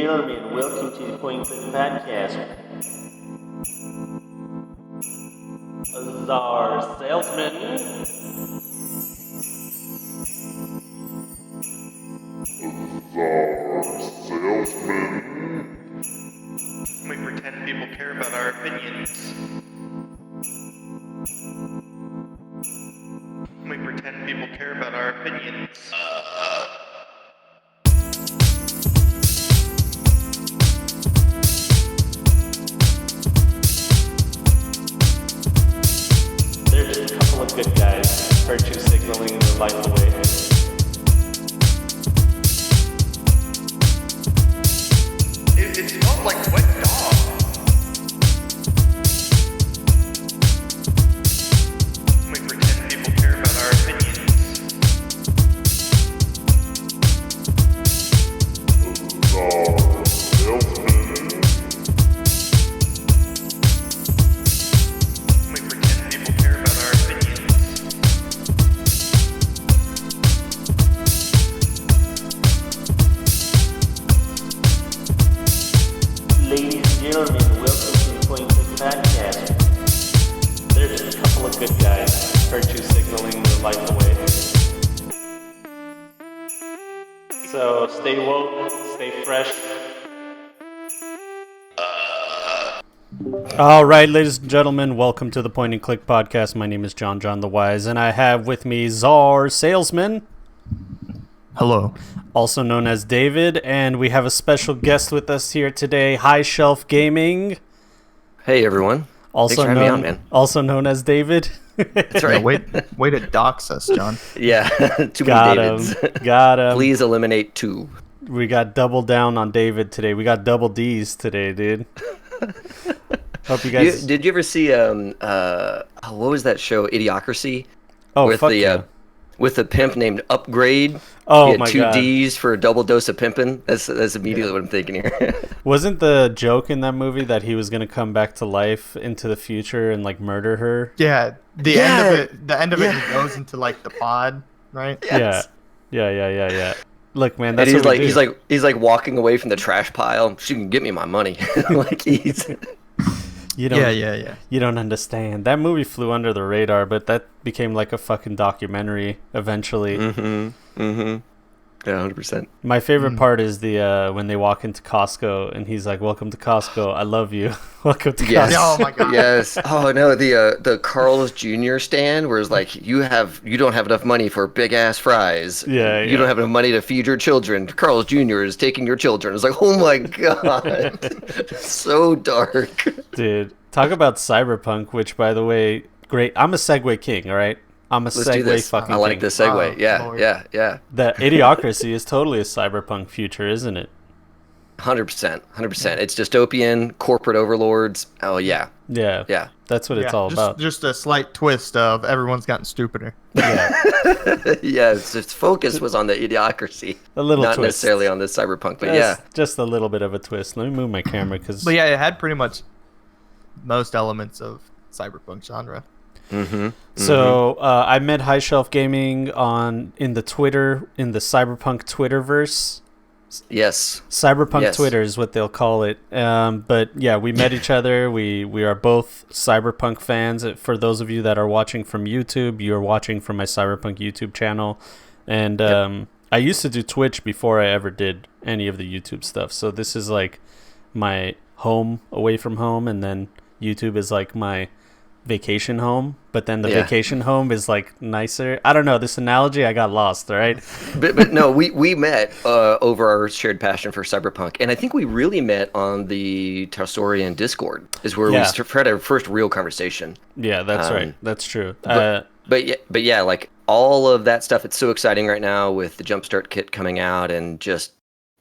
gentlemen, welcome to the Point Click Podcast. Our salesman. We pretend people care about our opinions. We pretend people care about our opinions. They're just a couple of good guys, virtue signaling their life away. It smelled like wet dog. We pretend people care about our opinions. We pretend people care about our opinions. Ladies and gentlemen, welcome to the Point Click Podcast. They're just a couple of good guys, virtue signaling their life away. So stay woke, stay fresh. All right, ladies and gentlemen, welcome to the Point and Click Podcast. My name is John the Wise, and I have with me Czar Salesman, Hello. also known as David, and we have a special guest with us here today, High Shelf Gaming, Hey everyone. also Thanks for having me known on, man. also known as David. That's Yeah, right. way to dox us, John. Yeah, too Got many him. Davids. Got him. Please eliminate two. We got double down on David today. We got double D's today, dude. Hope you guys. Did you ever see what was that show, Idiocracy? Oh, with fuck the yeah. with the pimp named Upgrade. Oh he had my two God. D's for a double dose of pimping. That's immediately what I'm thinking here. Wasn't the joke in that movie that he was gonna come back to life into the future and like murder her? Yeah, the Yeah. end of it, Yeah. he goes into like the pod, right? Yes. Yeah. Look, man, And that's he's what we like do. he's like walking away from the trash pile. She can get me my money. Like he's You don't, Yeah. You don't understand. That movie flew under the radar, but that became like a fucking documentary eventually. Yeah, 100%. My favorite part is the when they walk into Costco and he's like, "Welcome to Costco. I love you. Welcome to Yes. Costco." Oh my God. Yes. Oh no, the Carl's Jr. stand where it's like you don't have enough money for big ass fries. Yeah, You yeah. don't have enough money to feed your children. Carl's Jr. is taking your children. It's like, oh my God. So dark. Dude, talk about Cyberpunk, which by the way, great. I'm a Segway king, all right? I'm a Let's do Segway this. fucking I like king. this segue. Oh, yeah, Lord. yeah. The Idiocracy is totally a cyberpunk future, isn't it? 100%. 100%. It's dystopian, corporate overlords. Oh yeah. Yeah. Yeah. That's what it's all about. Just a slight twist of everyone's gotten stupider. Yeah. Yes, its focus was on the idiocracy. A little Not twist. necessarily on the cyberpunk, but yeah. Just a little bit of a twist. Let me move my camera because But yeah, it had pretty much most elements of cyberpunk genre. So I met High Shelf Gaming in the Cyberpunk Twitterverse. Yes. Cyberpunk Yes. Twitter is what they'll call it. But yeah, we met each other. We are both Cyberpunk fans. For those of you that are watching from YouTube, you're watching from my Cyberpunk YouTube channel. And I used to do Twitch before I ever did any of the YouTube stuff. So this is like my home away from home, and then YouTube is like my vacation home, but then the Yeah. vacation home is like nicer. I don't know, this analogy, I got lost, all right? But no, we met over our shared passion for cyberpunk, and I think we really met on the Tarsorian Discord is where Yeah. we had our first real conversation. Yeah, that's right. That's true. But yeah, like all of that stuff, it's so exciting right now with the Jumpstart kit coming out and just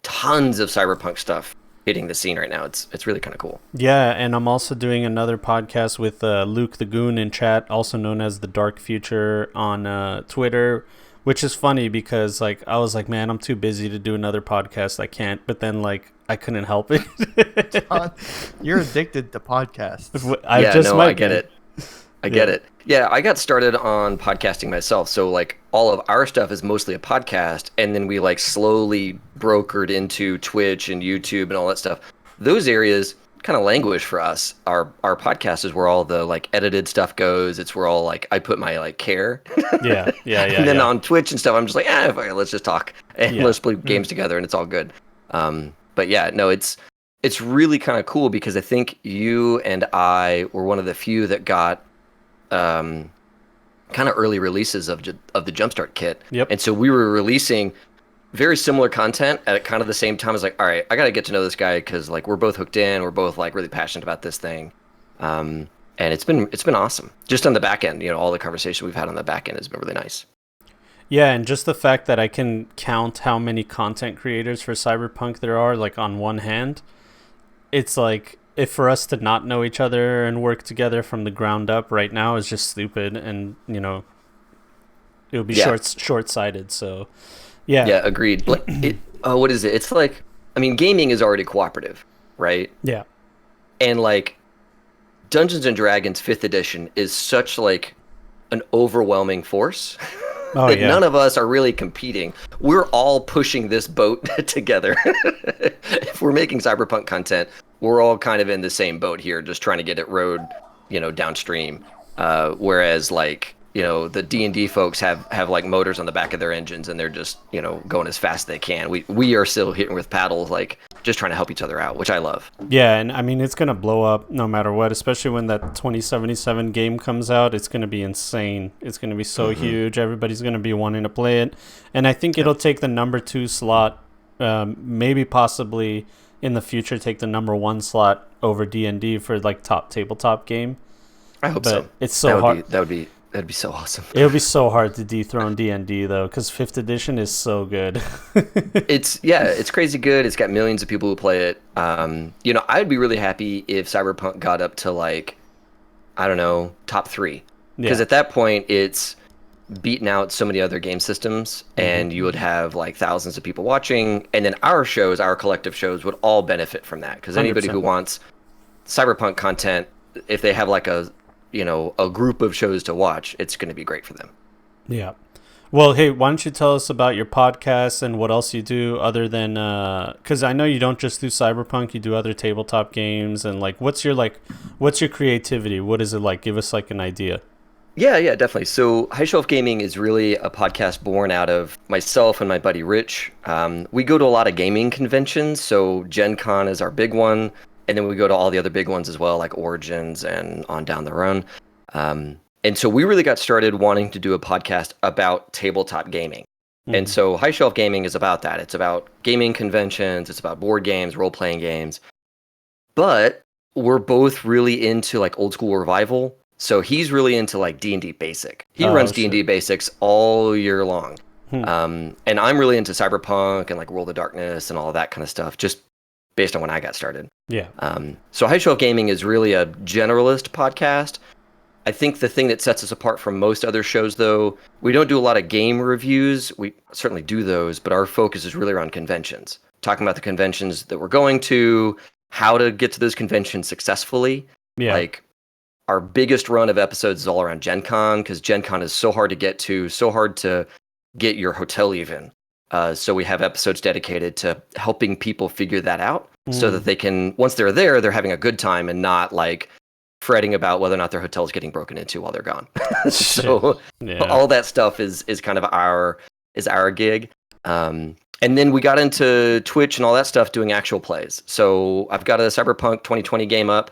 tons of cyberpunk stuff hitting the scene right now. It's really kind of cool. Yeah, and I'm also doing another podcast with Luke the Goon in chat, also known as The Dark Future on Twitter, which is funny because like I was like, man, I'm too busy to do another podcast. I can't. But then like I couldn't help it. You're addicted to podcasts. I Yeah, just no, might I get be. it. I get it. Yeah, I got started on podcasting myself. So like all of our stuff is mostly a podcast, and then we like slowly brokered into Twitch and YouTube and all that stuff. Those areas kind of languish for us. Our podcast is where all the like edited stuff goes. It's where all like I put my like care. Yeah. And then on Twitch and stuff, I'm just like, fuck it, let's just talk and Yeah. let's play games together, and it's all good. But yeah, no, it's really kind of cool because I think you and I were one of the few that got kind of early releases of the Jumpstart kit. Yep. And so we were releasing very similar content at kind of the same time. As like, all right, I got to get to know this guy because like we're both hooked in, we're both like really passionate about this thing. And it's been awesome. Just on the back end, all the conversation we've had on the back end has been really nice. Yeah, and just the fact that I can count how many content creators for Cyberpunk there are, like on one hand, it's like if for us to not know each other and work together from the ground up right now is just stupid, and it would be short-sighted. So, yeah, agreed. What is it? It's like, I mean, gaming is already cooperative, right? Yeah, and like Dungeons and Dragons 5th edition is such like an overwhelming force. That none of us are really competing. We're all pushing this boat together. If we're making Cyberpunk content, we're all kind of in the same boat here, just trying to get it rode, downstream. Whereas like, the D&D folks have like motors on the back of their engines, and they're just, going as fast as they can. We are still hitting with paddles, like just trying to help each other out, which I love. Yeah, and I mean, it's going to blow up no matter what, especially when that 2077 game comes out. It's going to be insane. It's going to be so huge. Everybody's going to be wanting to play it. And I think it'll take the number 2 slot, maybe possibly in the future take the number 1 slot over D&D for like top tabletop game. I hope so. It's so hard. That'd be so awesome. It would be so hard to dethrone D&D though, because 5th edition is so good. It's crazy good. It's got millions of people who play it. I'd be really happy if Cyberpunk got up to like, I don't know, top 3, because at that point it's beaten out so many other game systems, and you would have like thousands of people watching, and then our collective shows would all benefit from that, because anybody 100%. who wants Cyberpunk content, if they have like a group of shows to watch, it's going to be great for them. Yeah. Well, hey, why don't you tell us about your podcast and what else you do other than, because I know you don't just do Cyberpunk, you do other tabletop games, and like, what's your creativity? What is it like? Give us like an idea. Yeah, definitely. So High Shelf Gaming is really a podcast born out of myself and my buddy Rich. We go to a lot of gaming conventions. So Gen Con is our big one. And then we go to all the other big ones as well, like Origins and on down the run. And so we really got started wanting to do a podcast about tabletop gaming. And so High Shelf Gaming is about that. It's about gaming conventions. It's about board games, role-playing games. But we're both really into like old school revival. So he's really into like D&D Basic. He runs D&D Basics all year long. And I'm really into Cyberpunk and like World of Darkness and all of that kind of stuff, just based on when I got started. Yeah. So High Shelf Gaming is really a generalist podcast. I think the thing that sets us apart from most other shows, though, we don't do a lot of game reviews. We certainly do those, but our focus is really around conventions. Talking about the conventions that we're going to, how to get to those conventions successfully. Yeah. Like, our biggest run of episodes is all around Gen Con, because Gen Con is so hard to get to, so hard to get your hotel even. So we have episodes dedicated to helping people figure that out so that they can, once they're there, they're having a good time and not like fretting about whether or not their hotel is getting broken into while they're gone. So all that stuff is kind of our gig. And then we got into Twitch and all that stuff doing actual plays. So I've got a Cyberpunk 2020 game up.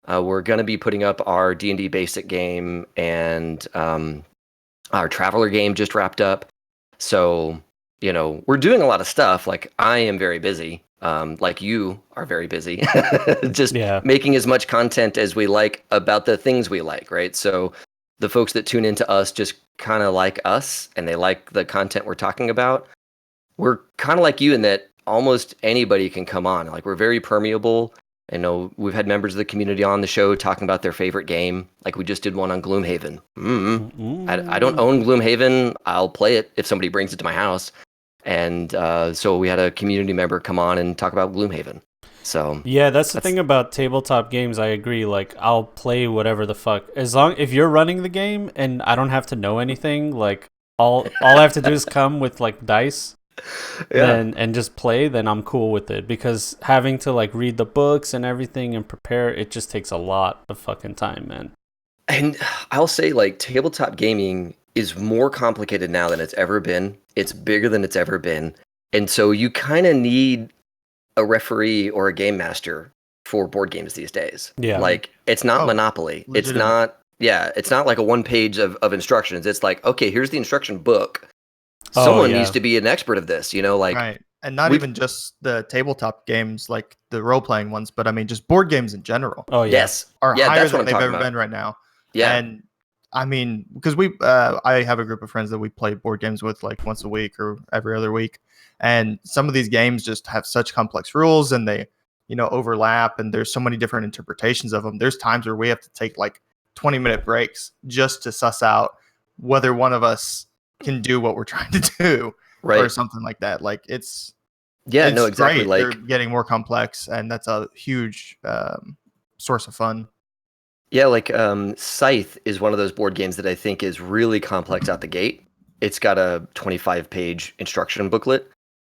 We're going to be putting up our D&D Basic game, and our Traveler game just wrapped up. So, we're doing a lot of stuff. Like, I am very busy. Like you are very busy. Just making as much content as we like about the things we like, right? So the folks that tune into us just kind of like us, and they like the content we're talking about. We're kind of like you in that almost anybody can come on. Like, we're very permeable. I know we've had members of the community on the show talking about their favorite game. Like, we just did one on Gloomhaven. I don't own Gloomhaven. I'll play it if somebody brings it to my house. And so we had a community member come on and talk about Gloomhaven. So Yeah, that's the thing about tabletop games. I agree. Like, I'll play whatever the fuck, as long if you're running the game and I don't have to know anything. Like, all I have to do is come with like dice, then and just play. Then I'm cool with it, because having to like read the books and everything and prepare, it just takes a lot of fucking time, man. And I'll say, like, tabletop gaming is more complicated now than it's ever been. It's bigger than it's ever been. And so you kind of need a referee or a game master for board games these days. Yeah. Like, it's not Monopoly. It's legitimate. not, it's not like a one page of instructions. It's like, okay, here's the instruction book. Someone needs to be an expert of this, like. Right. And not even just the tabletop games, like the role-playing ones, but I mean, just board games in general Oh yeah. Yes. are Yeah, higher that's what than I'm they've talking ever about. been right now. Yeah. And I mean, because I have a group of friends that we play board games with like once a week or every other week. And some of these games just have such complex rules, and they, overlap, and there's so many different interpretations of them. There's times where we have to take like 20-minute breaks just to suss out whether one of us can do what we're trying to do, Right. or something like that. Like it's Exactly. great. Like, They're getting more complex, and that's a huge source of fun. yeah, like Scythe is one of those board games that I think is really complex out the gate. It's got a 25-page instruction booklet,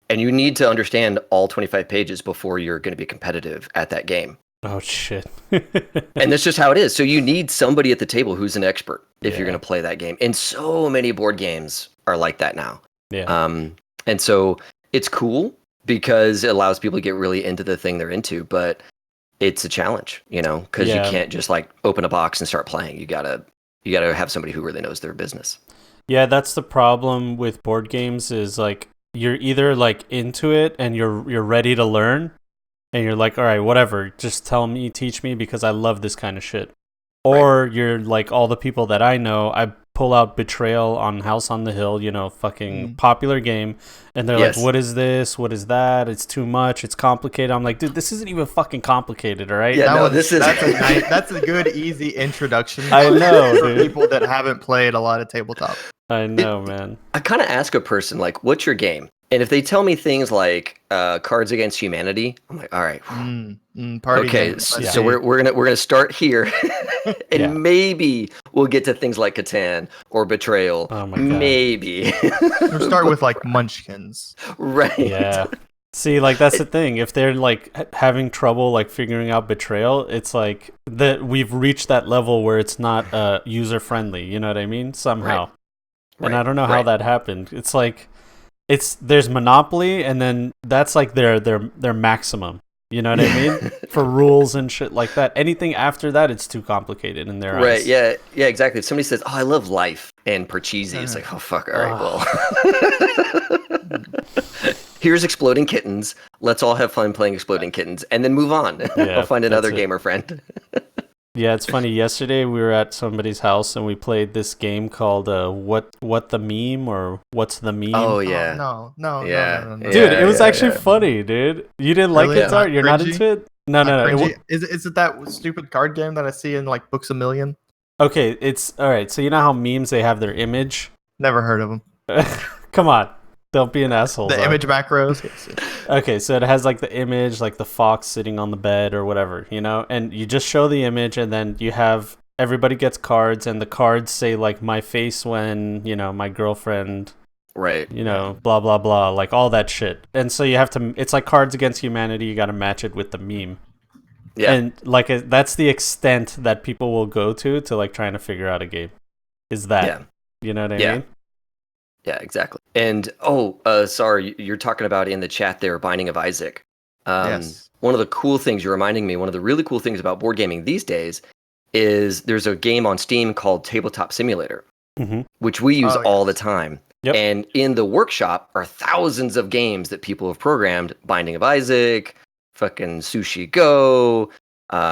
and you need to understand all 25 pages before you're going to be competitive at that game. Oh shit. And that's just how it is. So you need somebody at the table who's an expert if Yeah. you're going to play that game. And so many board games are like that now. Yeah. And so it's cool because it allows people to get really into the thing they're into, but it's a challenge, because Yeah. you can't just like open a box and start playing. You gotta have somebody who really knows their business. Yeah, that's the problem with board games, is like you're either like into it and you're ready to learn, and you're like, all right, whatever, just teach me because I love this kind of shit. Or you're like all the people that I know. I pull out Betrayal on House on the Hill, fucking popular game, and they're Yes. like, what is this? What is that? It's too much. It's complicated. I'm like, dude, this isn't even fucking complicated, all right? Yeah, no, that's that's a good, easy introduction. I know, for dude. people that haven't played a lot of tabletop. I know, man. I kind of ask a person like, "What's your game?" And if they tell me things like Cards Against Humanity, I'm like, "All right, Party okay." games. So, Let's so see. we're gonna start here, and Yeah. maybe we'll get to things like Catan or Betrayal. Oh my God. Maybe. We'll start with like Munchkins. Right. Yeah. See, like that's the thing. If they're like having trouble like figuring out Betrayal, it's like that we've reached that level where it's not user friendly. You know what I mean? Somehow. Right. And I don't know how Right. that happened. It's like there's Monopoly, and then that's like their maximum. You know what I mean? For rules and shit like that. Anything after that, it's too complicated in their Right. eyes. Yeah. Yeah. Exactly. If somebody says, "Oh, I love Life and Parcheesi," it's like, "Oh fuck." All right. Well, here's Exploding Kittens. Let's all have fun playing Exploding Kittens, and then move on. Yeah, I'll find another that's it. gamer friend. Yeah, it's funny. Yesterday we were at somebody's house and we played this game called what the meme, or what's the meme? Oh yeah. Oh, no. Yeah. No. Dude, it was yeah, actually yeah. funny, dude. You didn't like Really? it, Zart? You're not Cringy? into it? No. Cringy? Is it that stupid card game that I see in like Books A Million? Okay, it's all right. So you know how memes, they have their image. Never heard of them. Come on, don't be an asshole. The Zart. image macros. Okay, so it has like the image, like the fox sitting on the bed or whatever, and you just show the image, and then you have everybody gets cards, and the cards say like my face when my girlfriend, Right. blah blah blah, like all that shit. And so you have to. It's like Cards Against Humanity. You got to match it with the meme. Yeah. And like that's the extent that people will go to like trying to figure out a game. Is that? Yeah. You know what I Yeah. mean? Yeah, exactly. And sorry, you're talking about in the chat there, Binding of Isaac. Yes. One of the cool things you're reminding me, one of the really cool things about board gaming these days is there's a game on Steam called Tabletop Simulator, Mm-hmm. which we use Oh, all the yes. time. Yep. And in the workshop are thousands of games that people have programmed. Binding of Isaac, fucking Sushi Go,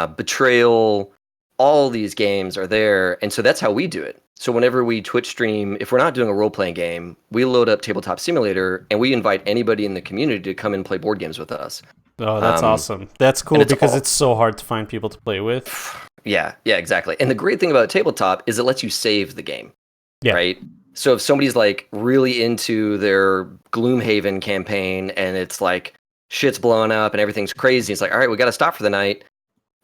Betrayal, all these games are there. And so that's how we do it. So whenever we Twitch stream, if we're not doing a role-playing game, we load up Tabletop Simulator and we invite anybody in the community to come and play board games with us. Oh, that's awesome. That's cool it's because all- it's so hard to find people to play with. Yeah, exactly. And the great thing about Tabletop is it lets you save the game. Yeah. Right? So if somebody's like really into their Gloomhaven campaign and it's like shit's blowing up and everything's crazy. It's like, all right, we got to stop for the night.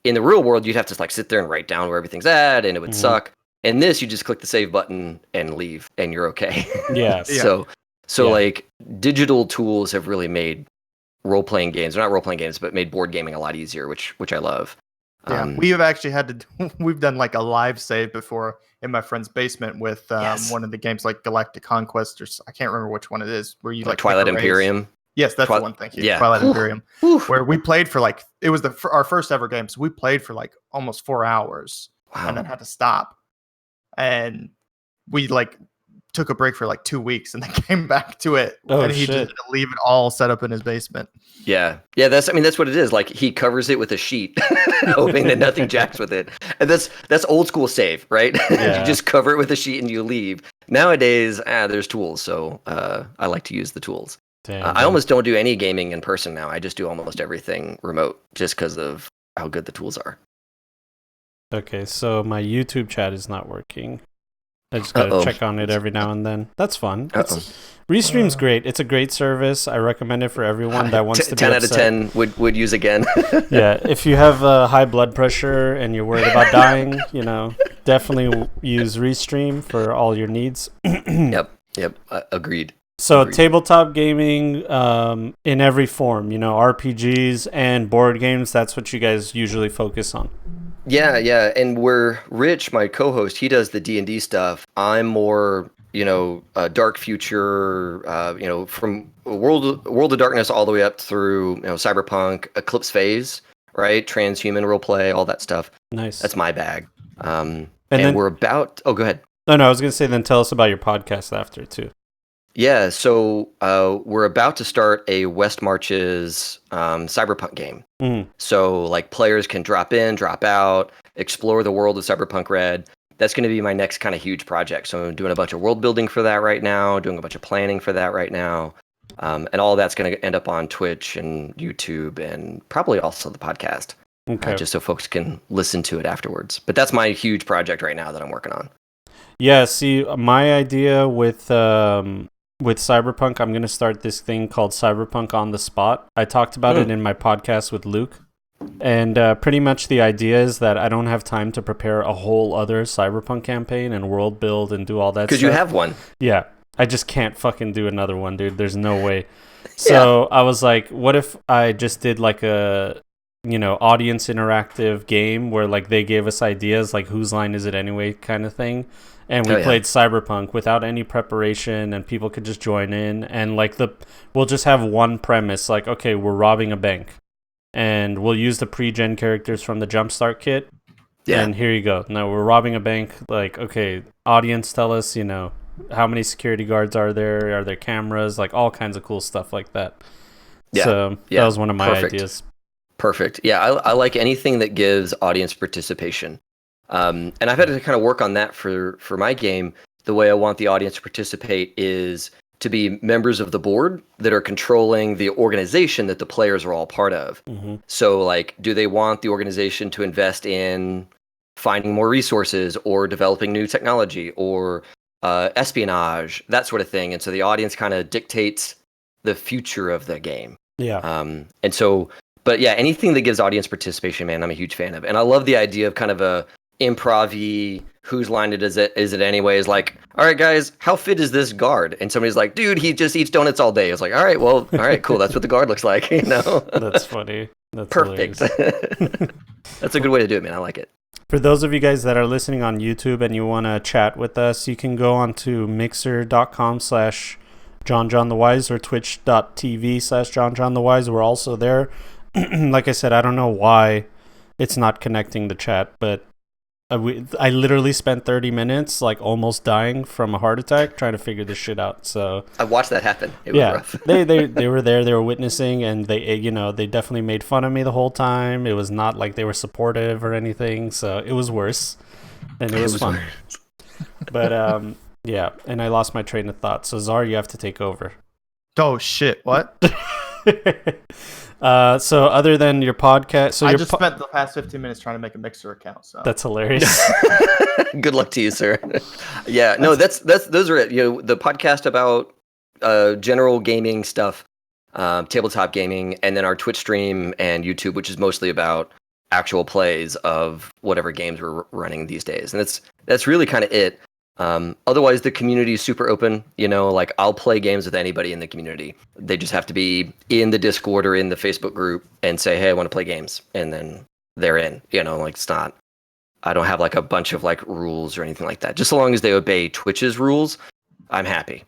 In the real world, you'd have to like sit there and write down where everything's at, and it would suck. In this, you just click the save button and leave, and you're okay. Yeah. So like digital tools have really made role-playing games, or not role-playing games, but made board gaming a lot easier, which I love. Yeah, we have actually had to. We've done like a live save before in my friend's basement with one of the games like Galactic Conquest, or I can't remember which one it is. Where you like Twilight Imperium. Yes, that's the one. Thank you. Yeah. Twilight Imperium, where we played for like it was our first ever game, so we played for like almost 4 hours, and then had to stop, and we like took a break for like 2 weeks, and then came back to it, and he just had to leave it all set up in his basement. Yeah, that's what it is. Like he covers it with a sheet, hoping that nothing jacks with it. And that's old school save, right? Yeah. You just cover it with a sheet and you leave. Nowadays, there's tools, so I like to use the tools. I almost don't do any gaming in person now. I just do almost everything remote, just because of how good the tools are. Okay, so my YouTube chat is not working. I just gotta check on it every now and then. That's fun. Restream's great. It's a great service. I recommend it for everyone that wants to be 10 out of 10 would use again. Yeah, if you have high blood pressure and you're worried about dying, definitely use Restream for all your needs. Yep, agreed. So tabletop gaming in every form, RPGs and board games, that's what you guys usually focus on. Yeah, and where Rich, my co-host, he does the D&D stuff. I'm more, dark future, from World of Darkness all the way up through, Cyberpunk, Eclipse Phase, right? Transhuman roleplay, all that stuff. Nice. That's my bag. And then, we're about... Oh, go ahead. No, I was going to say then tell us about your podcast after, too. Yeah, so we're about to start a West Marches Cyberpunk game. So like players can drop in, drop out, explore the world of Cyberpunk Red. That's going to be my next kind of huge project. So I'm doing a bunch of world building for that right now, doing a bunch of planning for that right now. And all that's going to end up on Twitch and YouTube and probably also the podcast. Okay. Just so folks can listen to it afterwards. But that's my huge project right now that I'm working on. Yeah, see, my idea with Cyberpunk, I'm going to start this thing called Cyberpunk on the Spot. I talked about it in my podcast with Luke. And pretty much the idea is that I don't have time to prepare a whole other Cyberpunk campaign and world build and do all that stuff. Because you have one. Yeah. I just can't fucking do another one, dude. There's no way. So I was like, what if I just did like a, audience interactive game where like they gave us ideas, like whose line is it anyway kind of thing. And we played Cyberpunk without any preparation, and people could just join in. And like we'll just have one premise, like, okay, we're robbing a bank, and we'll use the pre-gen characters from the Jumpstart kit. Yeah. And here you go. Now we're robbing a bank. Like, okay, audience, tell us, how many security guards are there? Are there cameras? Like all kinds of cool stuff like that. Yeah. So that was one of my ideas. Perfect. Yeah, I like anything that gives audience participation. And I've had to kind of work on that for my game. The way I want the audience to participate is to be members of the board that are controlling the organization that the players are all part of. Mm-hmm. So, like, do they want the organization to invest in finding more resources or developing new technology or espionage, that sort of thing? And so the audience kind of dictates the future of the game. Yeah. And so, but yeah, anything that gives audience participation, man, I'm a huge fan of. And I love the idea of kind of a improv-y, whose line is it anyways? Like, all right, guys, how fit is this guard? And somebody's like, dude, he just eats donuts all day. It's like, all right, cool. That's what the guard looks like, That's funny. That's perfect. That's a good way to do it, man. I like it. For those of you guys that are listening on YouTube and you want to chat with us, you can go on to mixer.com/JohnJohnTheWise or twitch.tv/JohnJohnTheWise. We're also there. Like I said, I don't know why it's not connecting the chat, but I literally spent 30 minutes like almost dying from a heart attack trying to figure this shit out. So I watched that happen. It was rough. they were there, they were witnessing, and they definitely made fun of me the whole time. It was not like they were supportive or anything, so it was worse. And it was fun. But yeah, and I lost my train of thought. So Czar, you have to take over. Oh shit, what? So other than your podcast, so I just spent the past 15 minutes trying to make a Mixer account. So that's hilarious. Good luck to you, sir. Yeah, no, that's those are it. The podcast about general gaming stuff. tabletop gaming, and then our Twitch stream and YouTube, which is mostly about actual plays of whatever games we're running these days. And that's really kind of it. Otherwise, the community is super open. Like I'll play games with anybody in the community. They just have to be in the Discord or in the Facebook group and say, "Hey, I want to play games," and then they're in. Like it's not. I don't have like a bunch of like rules or anything like that. Just so long as they obey Twitch's rules, I'm happy.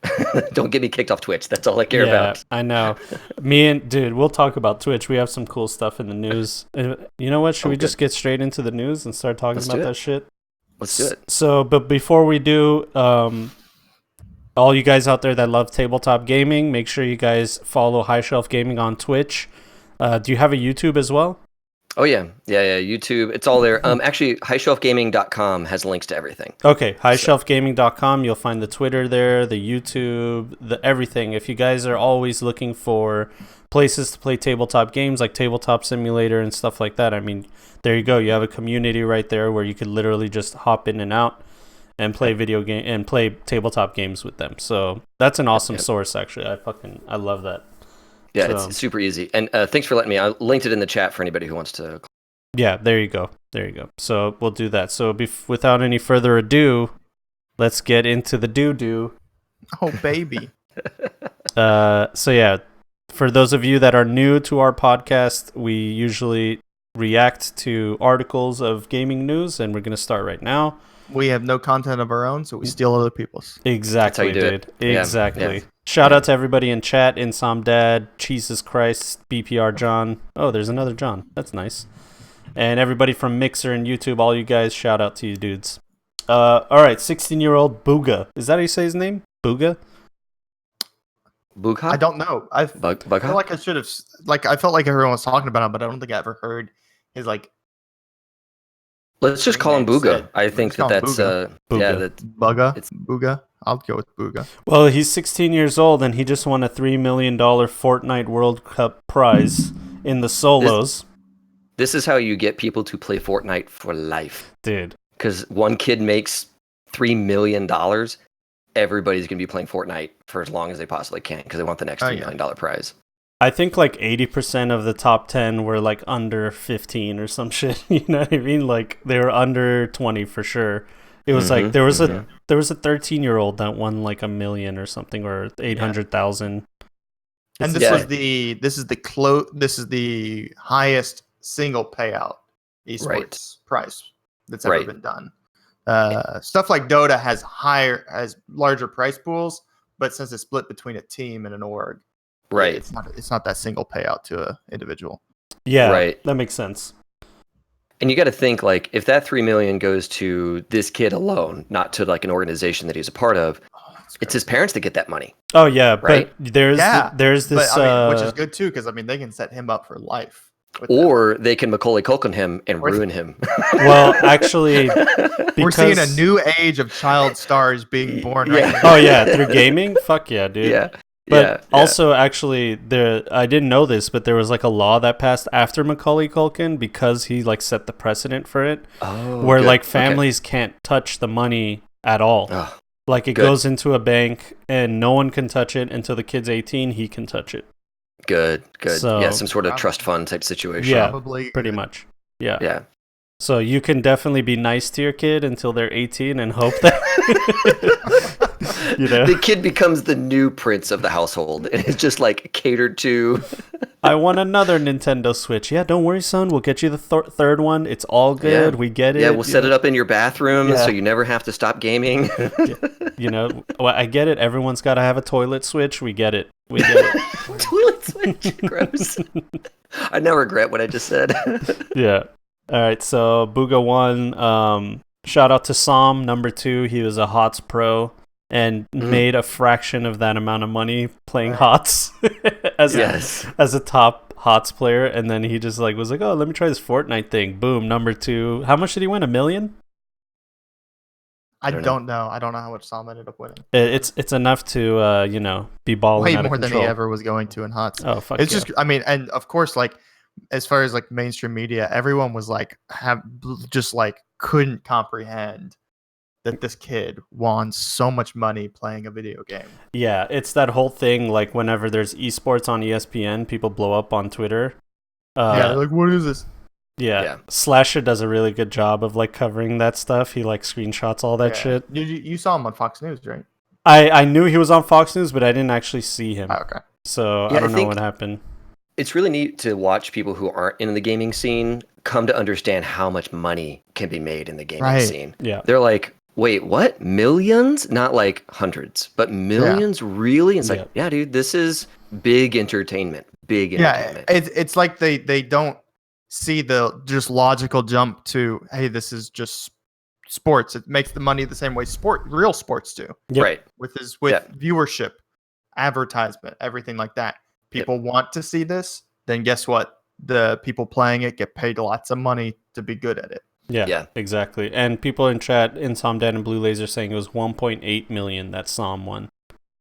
Don't get me kicked off Twitch. That's all I care about. I know. Dude, we'll talk about Twitch. We have some cool stuff in the news. You know what? Should we just get straight into the news and start talking about that shit? Let's do it. So, but before we do, all you guys out there that love tabletop gaming, make sure you guys follow High Shelf Gaming on Twitch. Do you have a YouTube as well? Oh, yeah. YouTube. It's all there. Actually, highshelfgaming.com has links to everything. Okay, highshelfgaming.com. You'll find the Twitter there, the YouTube, the everything. If you guys are always looking for places to play tabletop games like Tabletop Simulator and stuff like that, I mean, there you go. You have a community right there where you could literally just hop in and out and play video game and play tabletop games with them. So that's an awesome source, actually. I love that. Yeah, it's super easy. And thanks for letting me. I linked it in the chat for anybody who wants to. Yeah, there you go. So we'll do that. So without any further ado, let's get into the doo-doo. Oh, baby. So yeah, for those of you that are new to our podcast, we usually react to articles of gaming news, and we're going to start right now. We have no content of our own, so we steal other people's. Exactly, dude. Exactly. Yeah. Shout out to everybody in chat, Insomdad, Jesus Christ, BPR John. Oh, there's another John. That's nice. And everybody from Mixer and YouTube, all you guys, shout out to you dudes. All right, 16-year-old Booga. Is that how you say his name? Booga? Bugha? I don't know. I feel like I should have. I felt like everyone was talking about him, but I don't think I ever heard his Let's just call him Booga. I think that's Booga. Bugga. It's Booga. I'll go with Booga. Well, he's 16 years old, and he just won a $3 million Fortnite World Cup prize in the solos. This is how you get people to play Fortnite for life. Dude. Because one kid makes $3 million, everybody's going to be playing Fortnite for as long as they possibly can because they want the next $3 million prize. I think like 80% of the top 10 were like under 15 or some shit. You know what I mean? Like they were under 20 for sure. It was like there was a 13-year-old that won like $1 million or something, or 800,000. And this is the highest single payout esports prize that's ever been done. Stuff like Dota has larger price pools, but since it's split between a team and an org, it's not that single payout to an individual. Yeah, that makes sense. And you got to think, like, if that $3 million goes to this kid alone, not to like an organization that he's a part of, it's his parents that get that money. Oh yeah, right? But there's this, which is good too, because I mean they can set him up for life. Or they can Macaulay Culkin him and ruin him. Well, actually, we're seeing a new age of child stars being born right now. Oh yeah, through gaming? Fuck yeah, dude. Yeah. But also, actually, I didn't know this, but there was like a law that passed after Macaulay Culkin because he like set the precedent for it, where like families can't touch the money at all. Oh, like it goes into a bank and no one can touch it until the kid's 18. He can touch it. Good. So, some sort of trust fund type situation. Yeah, pretty much. Yeah. So you can definitely be nice to your kid until they're 18 and hope that the kid becomes the new prince of the household and it's just like catered to. I want another Nintendo Switch. Yeah, don't worry, son. We'll get you the third one. It's all good. We get it. Yeah, we'll set it up in your bathroom so you never have to stop gaming. Well, I get it. Everyone's got to have a toilet switch. We get it. Toilet switch. Gross. I now regret what I just said. Yeah. All right, so Booga won. Shout out to Som, number 2. He was a HOTS pro and made a fraction of that amount of money playing HOTS as a top HOTS player. And then he just was like, oh, let me try this Fortnite thing. Boom, number 2. How much did he win? $1 million? I don't know. I don't know how much Som ended up winning. It's enough to be balling out of way more than he control. ever was going to in HOTS. Oh, fuck. It's just, I mean, and of course, like, as far as like mainstream media, everyone was like, couldn't comprehend that this kid won so much money playing a video game. Yeah, it's that whole thing. Like whenever there's esports on ESPN, people blow up on Twitter. Yeah, they're like, what is this? Yeah. Slasher does a really good job of like covering that stuff. He like screenshots all that shit. You saw him on Fox News, right? I knew he was on Fox News, but I didn't actually see him. Oh, okay. So Yeah, I don't know think what happened. It's really neat to watch people who aren't in the gaming scene come to understand how much money can be made in the gaming scene. Yeah. They're like, wait, what? Millions? Not like hundreds, but millions? Really? It's like, yeah, dude, this is big entertainment. Big entertainment. Yeah, it's like they don't see the just logical jump to, hey, this is just sports. It makes the money the same way real sports do. Yep. Right. With viewership, advertisement, everything like that. People want to see this, then guess what? The people playing it get paid lots of money to be good at it. Yeah, exactly. And people in chat, Insomdad and Blue Laser, saying it was 1.8 million that Psalm won.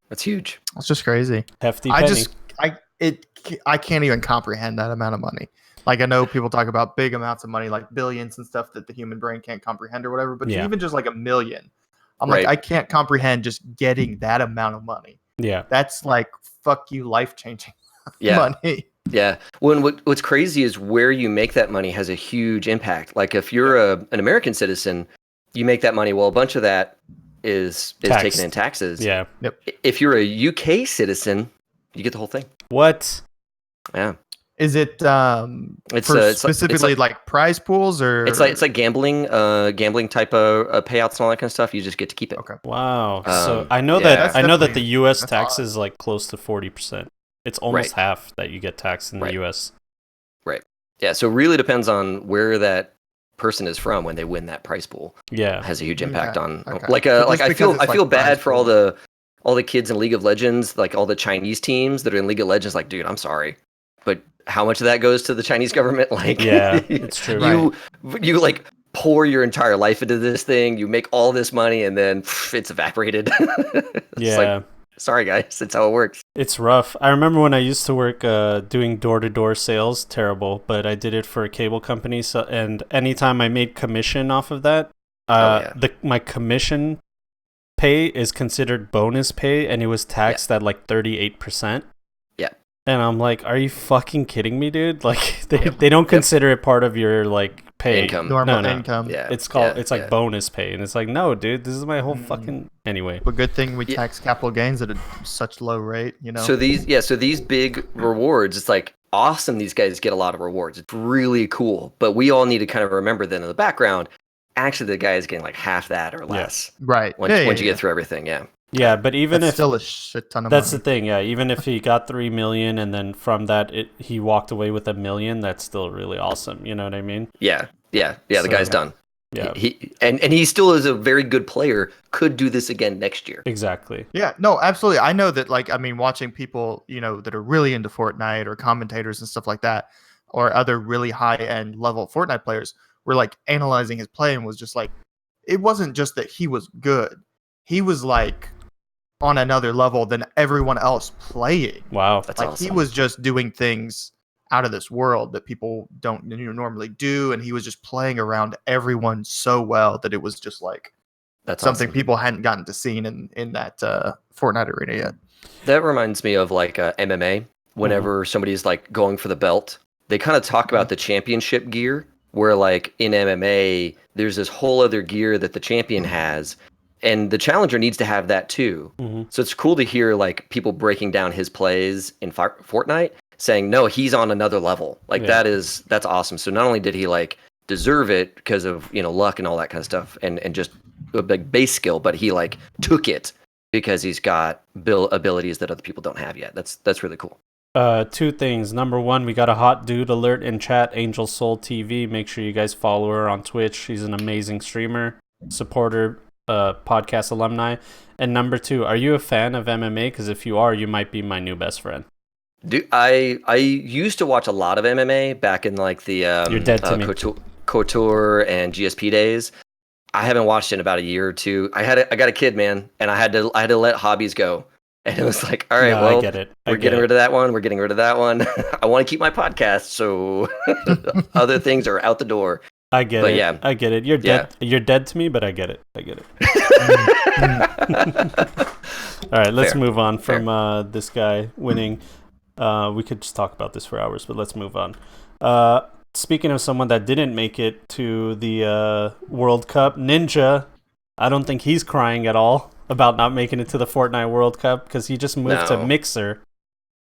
That's huge. It's just crazy. Hefty penny. I can't even comprehend that amount of money. Like, I know people talk about big amounts of money, like billions and stuff that the human brain can't comprehend or whatever, but even just like a million, I'm like, I can't comprehend just getting that amount of money. Yeah. That's like, fuck you, life-changing money. Yeah. What's crazy is where you make that money has a huge impact. Like if you're an American citizen, you make that money. Well, a bunch of that is taken in taxes. Yeah. Yep. If you're a UK citizen, you get the whole thing. What? Yeah. Is it specifically like prize pools or it's like gambling type of payouts and all that kind of stuff. You just get to keep it. Okay. Wow. So I know that the US tax is like close to 40%. It's almost half that you get taxed in the US. Right. Yeah. So it really depends on where that person is from when they win that prize pool. Yeah. It has a huge impact on okay. I feel bad for all the kids in League of Legends, like all the Chinese teams that are in League of Legends. Like, dude, I'm sorry, but how much of that goes to the Chinese government? Like, yeah, it's true. You like pour your entire life into this thing. You make all this money, and then it's evaporated. It's like, sorry, guys, that's how it works. It's rough. I remember when I used to work doing door-to-door sales. Terrible, but I did it for a cable company. So, and anytime I made commission off of that, my commission pay is considered bonus pay, and it was taxed at like 38%. And I'm like, are you fucking kidding me, dude? Like, they don't consider it part of your, like, pay. Income. Normal income. Yeah. It's like bonus pay. And it's like, no, dude, this is my whole fucking... Anyway. But good thing we tax capital gains at such low rate, you know? So these big rewards, it's like, awesome these guys get a lot of rewards. It's really cool. But we all need to kind of remember then in the background, actually the guy is getting like half that or less. Right. Once you get through everything, Yeah, but even that's if still a shit ton of that's money. the thing, even if he got 3 million and then from that he walked away with $1 million, that's still really awesome. You know what I mean? Yeah. The guy's done. Yeah, he still is a very good player. Could do this again next year. Exactly. Yeah, no, absolutely. I know that, like, I mean, watching people, you know, that are really into Fortnite or commentators and stuff like that, or other really high end level Fortnite players, were like analyzing his play and was just like, it wasn't just that he was good. He was like on another level than everyone else playing. Wow. That's like awesome. He was just doing things out of this world that people don't normally do, and he was just playing around everyone so well that it was just like that's something awesome. people hadn't gotten to see in that Fortnite arena yet. That reminds me of like MMA. Whenever somebody's like going for the belt, they kind of talk about the championship gear, where like in MMA, there's this whole other gear that the champion has. And the challenger needs to have that too. So it's cool to hear like people breaking down his plays in Fortnite, saying, no, he's on another level. Like that's awesome. So not only did he like deserve it because of, you know, luck and all that kind of stuff and just a big base skill, but he like took it because he's got abilities that other people don't have yet. That's really cool. 2 things. Number 1, we got a hot dude alert in chat, Angel Soul TV. Make sure you guys follow her on Twitch. She's an amazing streamer, supporter, podcast alumni. And number 2, are you a fan of MMA? Because if you are, you might be my new best friend. Dude, I used to watch a lot of MMA back in like the You're dead to me. Couture and GSP days. I haven't watched it in about a year or 2. I got a kid, man, and I had to let hobbies go. And it was like, all right, well, I get it. We're getting rid of that one. We're getting rid of that one. I want to keep my podcast, so other things are out the door. I get But it. yeah. I get it. You're dead. You're dead to me, but I get it. I get it. All right, let's Fair. move on from this guy winning. We could just talk about this for hours, but let's move on. Speaking of someone that didn't make it to the World Cup, Ninja, I don't think he's crying at all about not making it to the Fortnite World Cup because he just moved to No. Mixer.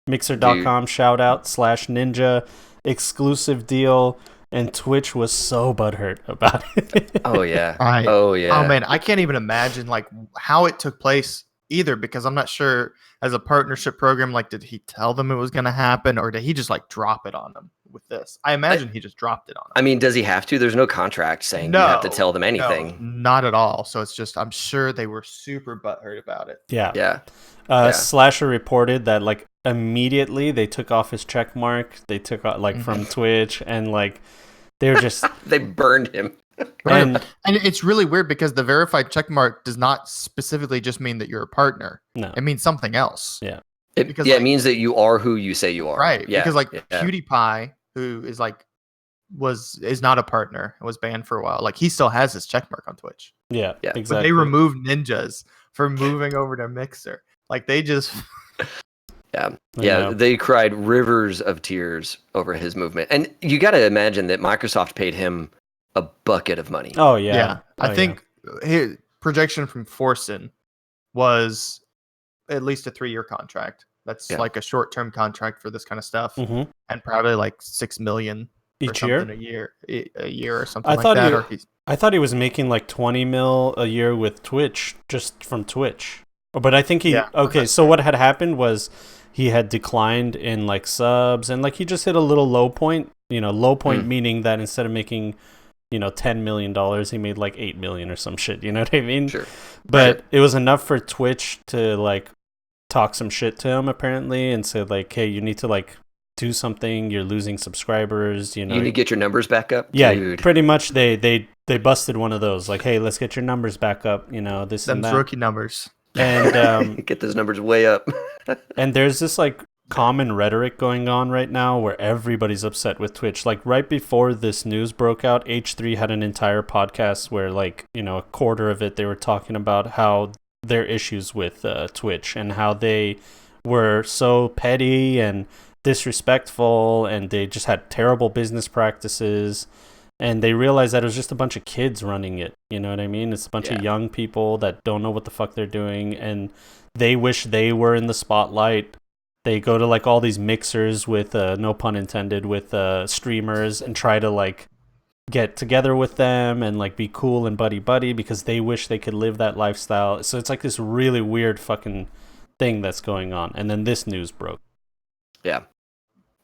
Mixer.com, shout out /Ninja, exclusive deal, and Twitch was so butthurt about it. Oh yeah. Right. Oh yeah. Oh man, I can't even imagine like how it took place either because I'm not sure as a partnership program, like did he tell them it was gonna happen or did he just like drop it on them with this? I imagine he just dropped it on them. I mean, does he have to? There's no contract saying you have to tell them anything. No, not at all. So it's just I'm sure they were super butthurt about it. Yeah. Yeah. Slasher reported that like immediately they took off his check mark. They took out like from Twitch and like they were just They burned him. and And it's really weird because the verified check mark does not specifically just mean that you're a partner. no. It means something else. Yeah. It, Because, it like- means that you are who you say you are. Right. Yeah. Because like yeah. PewDiePie, who is like is not a partner, was banned for a while. Like he still has his check mark on Twitch. Yeah, Yeah. But exactly. they removed ninjas for moving over to Mixer. Like they just Yeah. I Yeah. know. They cried rivers of tears over his movement. And you got to imagine that Microsoft paid him a bucket of money. Oh yeah. yeah. Oh, I think his projection from Forsen was at least a 3-year contract. That's Yeah. like a short-term contract for this kind of stuff, Mhm. and probably like 6 million or Each year. something a year or something I like thought that. he- Or he's I thought he was making like 20 mil a year with Twitch, just from Twitch. But I think he Yeah. okay. So what had happened was he had declined in like subs, and like he just hit a little low point. Low point meaning that instead of making $10 million, he made like 8 million or some shit. You know what I mean? Sure. But it was enough for Twitch to like talk some shit to him apparently, and said like, hey, you need to like do something. You're losing subscribers. You need to get your numbers back up. Yeah, Dude. pretty much they busted one of those. Like, hey, let's get your numbers back up. This and them's that. rookie numbers. And Get those numbers way up. and there's this like common rhetoric going on right now where everybody's upset with Twitch. Like right before this news broke out, H3 had an entire podcast where like a quarter of it they were talking about how their issues with Twitch and how they were so petty and disrespectful and they just had terrible business practices. And they realized that it was just a bunch of kids running it. You know what I mean? It's a bunch of young people that don't know what the fuck they're doing. And they wish they were in the spotlight. They go to like all these mixers with, no pun intended, with streamers and try to like get together with them and like be cool and buddy because they wish they could live that lifestyle. So it's like this really weird fucking thing that's going on. And then this news broke. Yeah.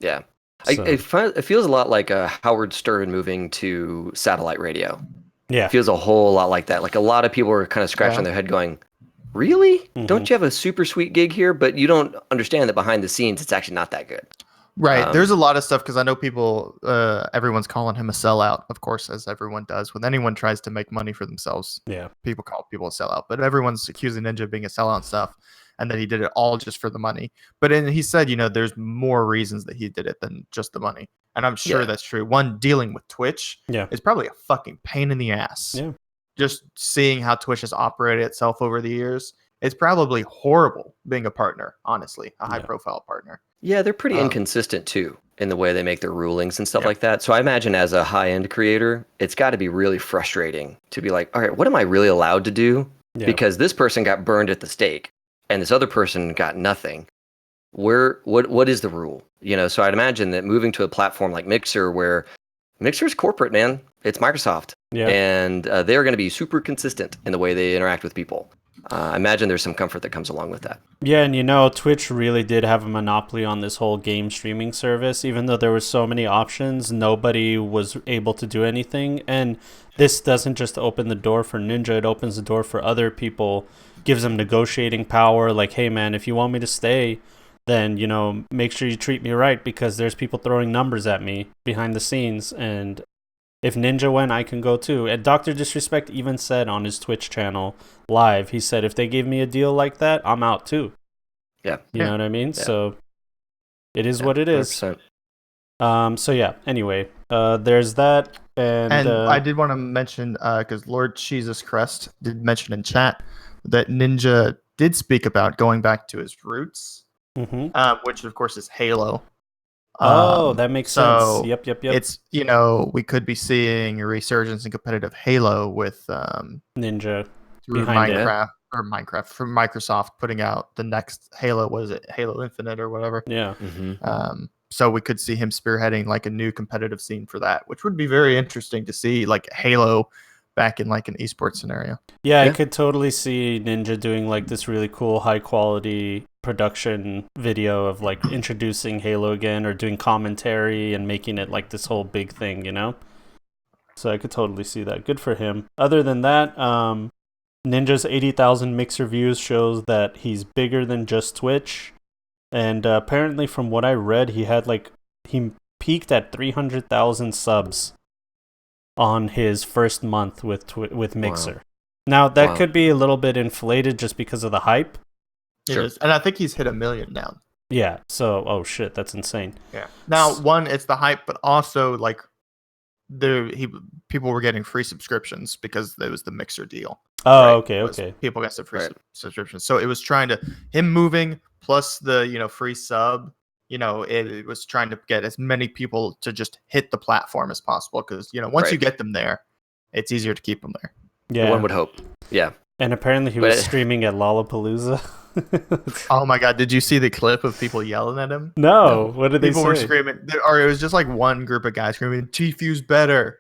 Yeah. So, It feels a lot like Howard Stern moving to satellite radio. yeah. It feels a whole lot like that. Like a lot of people were kind of scratching their head going, really? Mhm. Don't you have a super sweet gig here? But you don't understand that behind the scenes, it's actually not that good. Right. There's a lot of stuff because I know people, everyone's calling him a sellout, of course, as everyone does. When anyone tries to make money for themselves, Yeah. people call people a sellout. But everyone's accusing Ninja of being a sellout and stuff, and that he did it all just for the money. But he said, there's more reasons that he did it than just the money. And I'm sure that's true. One, dealing with Twitch is probably a fucking pain in the ass. Yeah. Just seeing how Twitch has operated itself over the years, it's probably horrible being a partner, honestly, a high-profile partner. Yeah, they're pretty inconsistent too in the way they make their rulings and stuff like that. So I imagine as a high-end creator, it's got to be really frustrating to be like, all right, what am I really allowed to do? Yeah. Because this person got burned at the stake and this other person got nothing. What is the rule? So I'd imagine that moving to a platform like Mixer, where Mixer's corporate, man, it's Microsoft, and they're going to be super consistent in the way they interact with people. I imagine there's some comfort that comes along with that. Yeah, and Twitch really did have a monopoly on this whole game streaming service. Even though there were so many options, nobody was able to do anything. And this doesn't just open the door for Ninja, it opens the door for other people, gives them negotiating power. Like, hey man, if you want me to stay, then, make sure you treat me right because there's people throwing numbers at me behind the scenes. And if Ninja went, I can go too. And Dr. Disrespect even said on his Twitch channel live, he said, if they give me a deal like that, I'm out too. Yeah. You know what I mean? Yeah. So it is what it is. 100%. So yeah, anyway, there's that. And I did want to mention, because Lord Jesus Crest did mention in chat that Ninja did speak about going back to his roots, mhm. which of course is Halo. Oh, that makes sense. So Yep. it's, we could be seeing a resurgence in competitive Halo with Ninja through behind it. Minecraft from Microsoft putting out the next Halo. Was it Halo Infinite or whatever? Yeah. So we could see him spearheading like a new competitive scene for that, which would be very interesting to see, like Halo back in like an esports scenario. Yeah, I Yeah. could totally see Ninja doing like this really cool high quality production video of like introducing Halo again or doing commentary and making it like this whole big thing, you know? So I could totally see that. Good for him. Other than that, Ninja's 80,000 mixer views shows that he's bigger than just Twitch. And apparently from what I read, he peaked at 300,000 subs on his first month with Mixer. Wow. Now that Wow. could be a little bit inflated just because of the hype. It Sure. is, and I think he's hit 1 million now. Yeah. So, oh shit, that's insane. Yeah. Now, one, it's the hype, but also like people were getting free subscriptions because it was the Mixer deal. Oh, right? okay, Was okay. People got some free Right. subscriptions, so it was trying to him moving plus the free sub. It was trying to get as many people to just hit the platform as possible because once you Right. get them there, it's easier to keep them there. Yeah. One would hope. Yeah. And apparently he But- was streaming at Lollapalooza. Oh my god, did you see the clip of people yelling at him? No, what did they People were say? screaming, or it was just like one group of guys screaming, "Tfue's better,"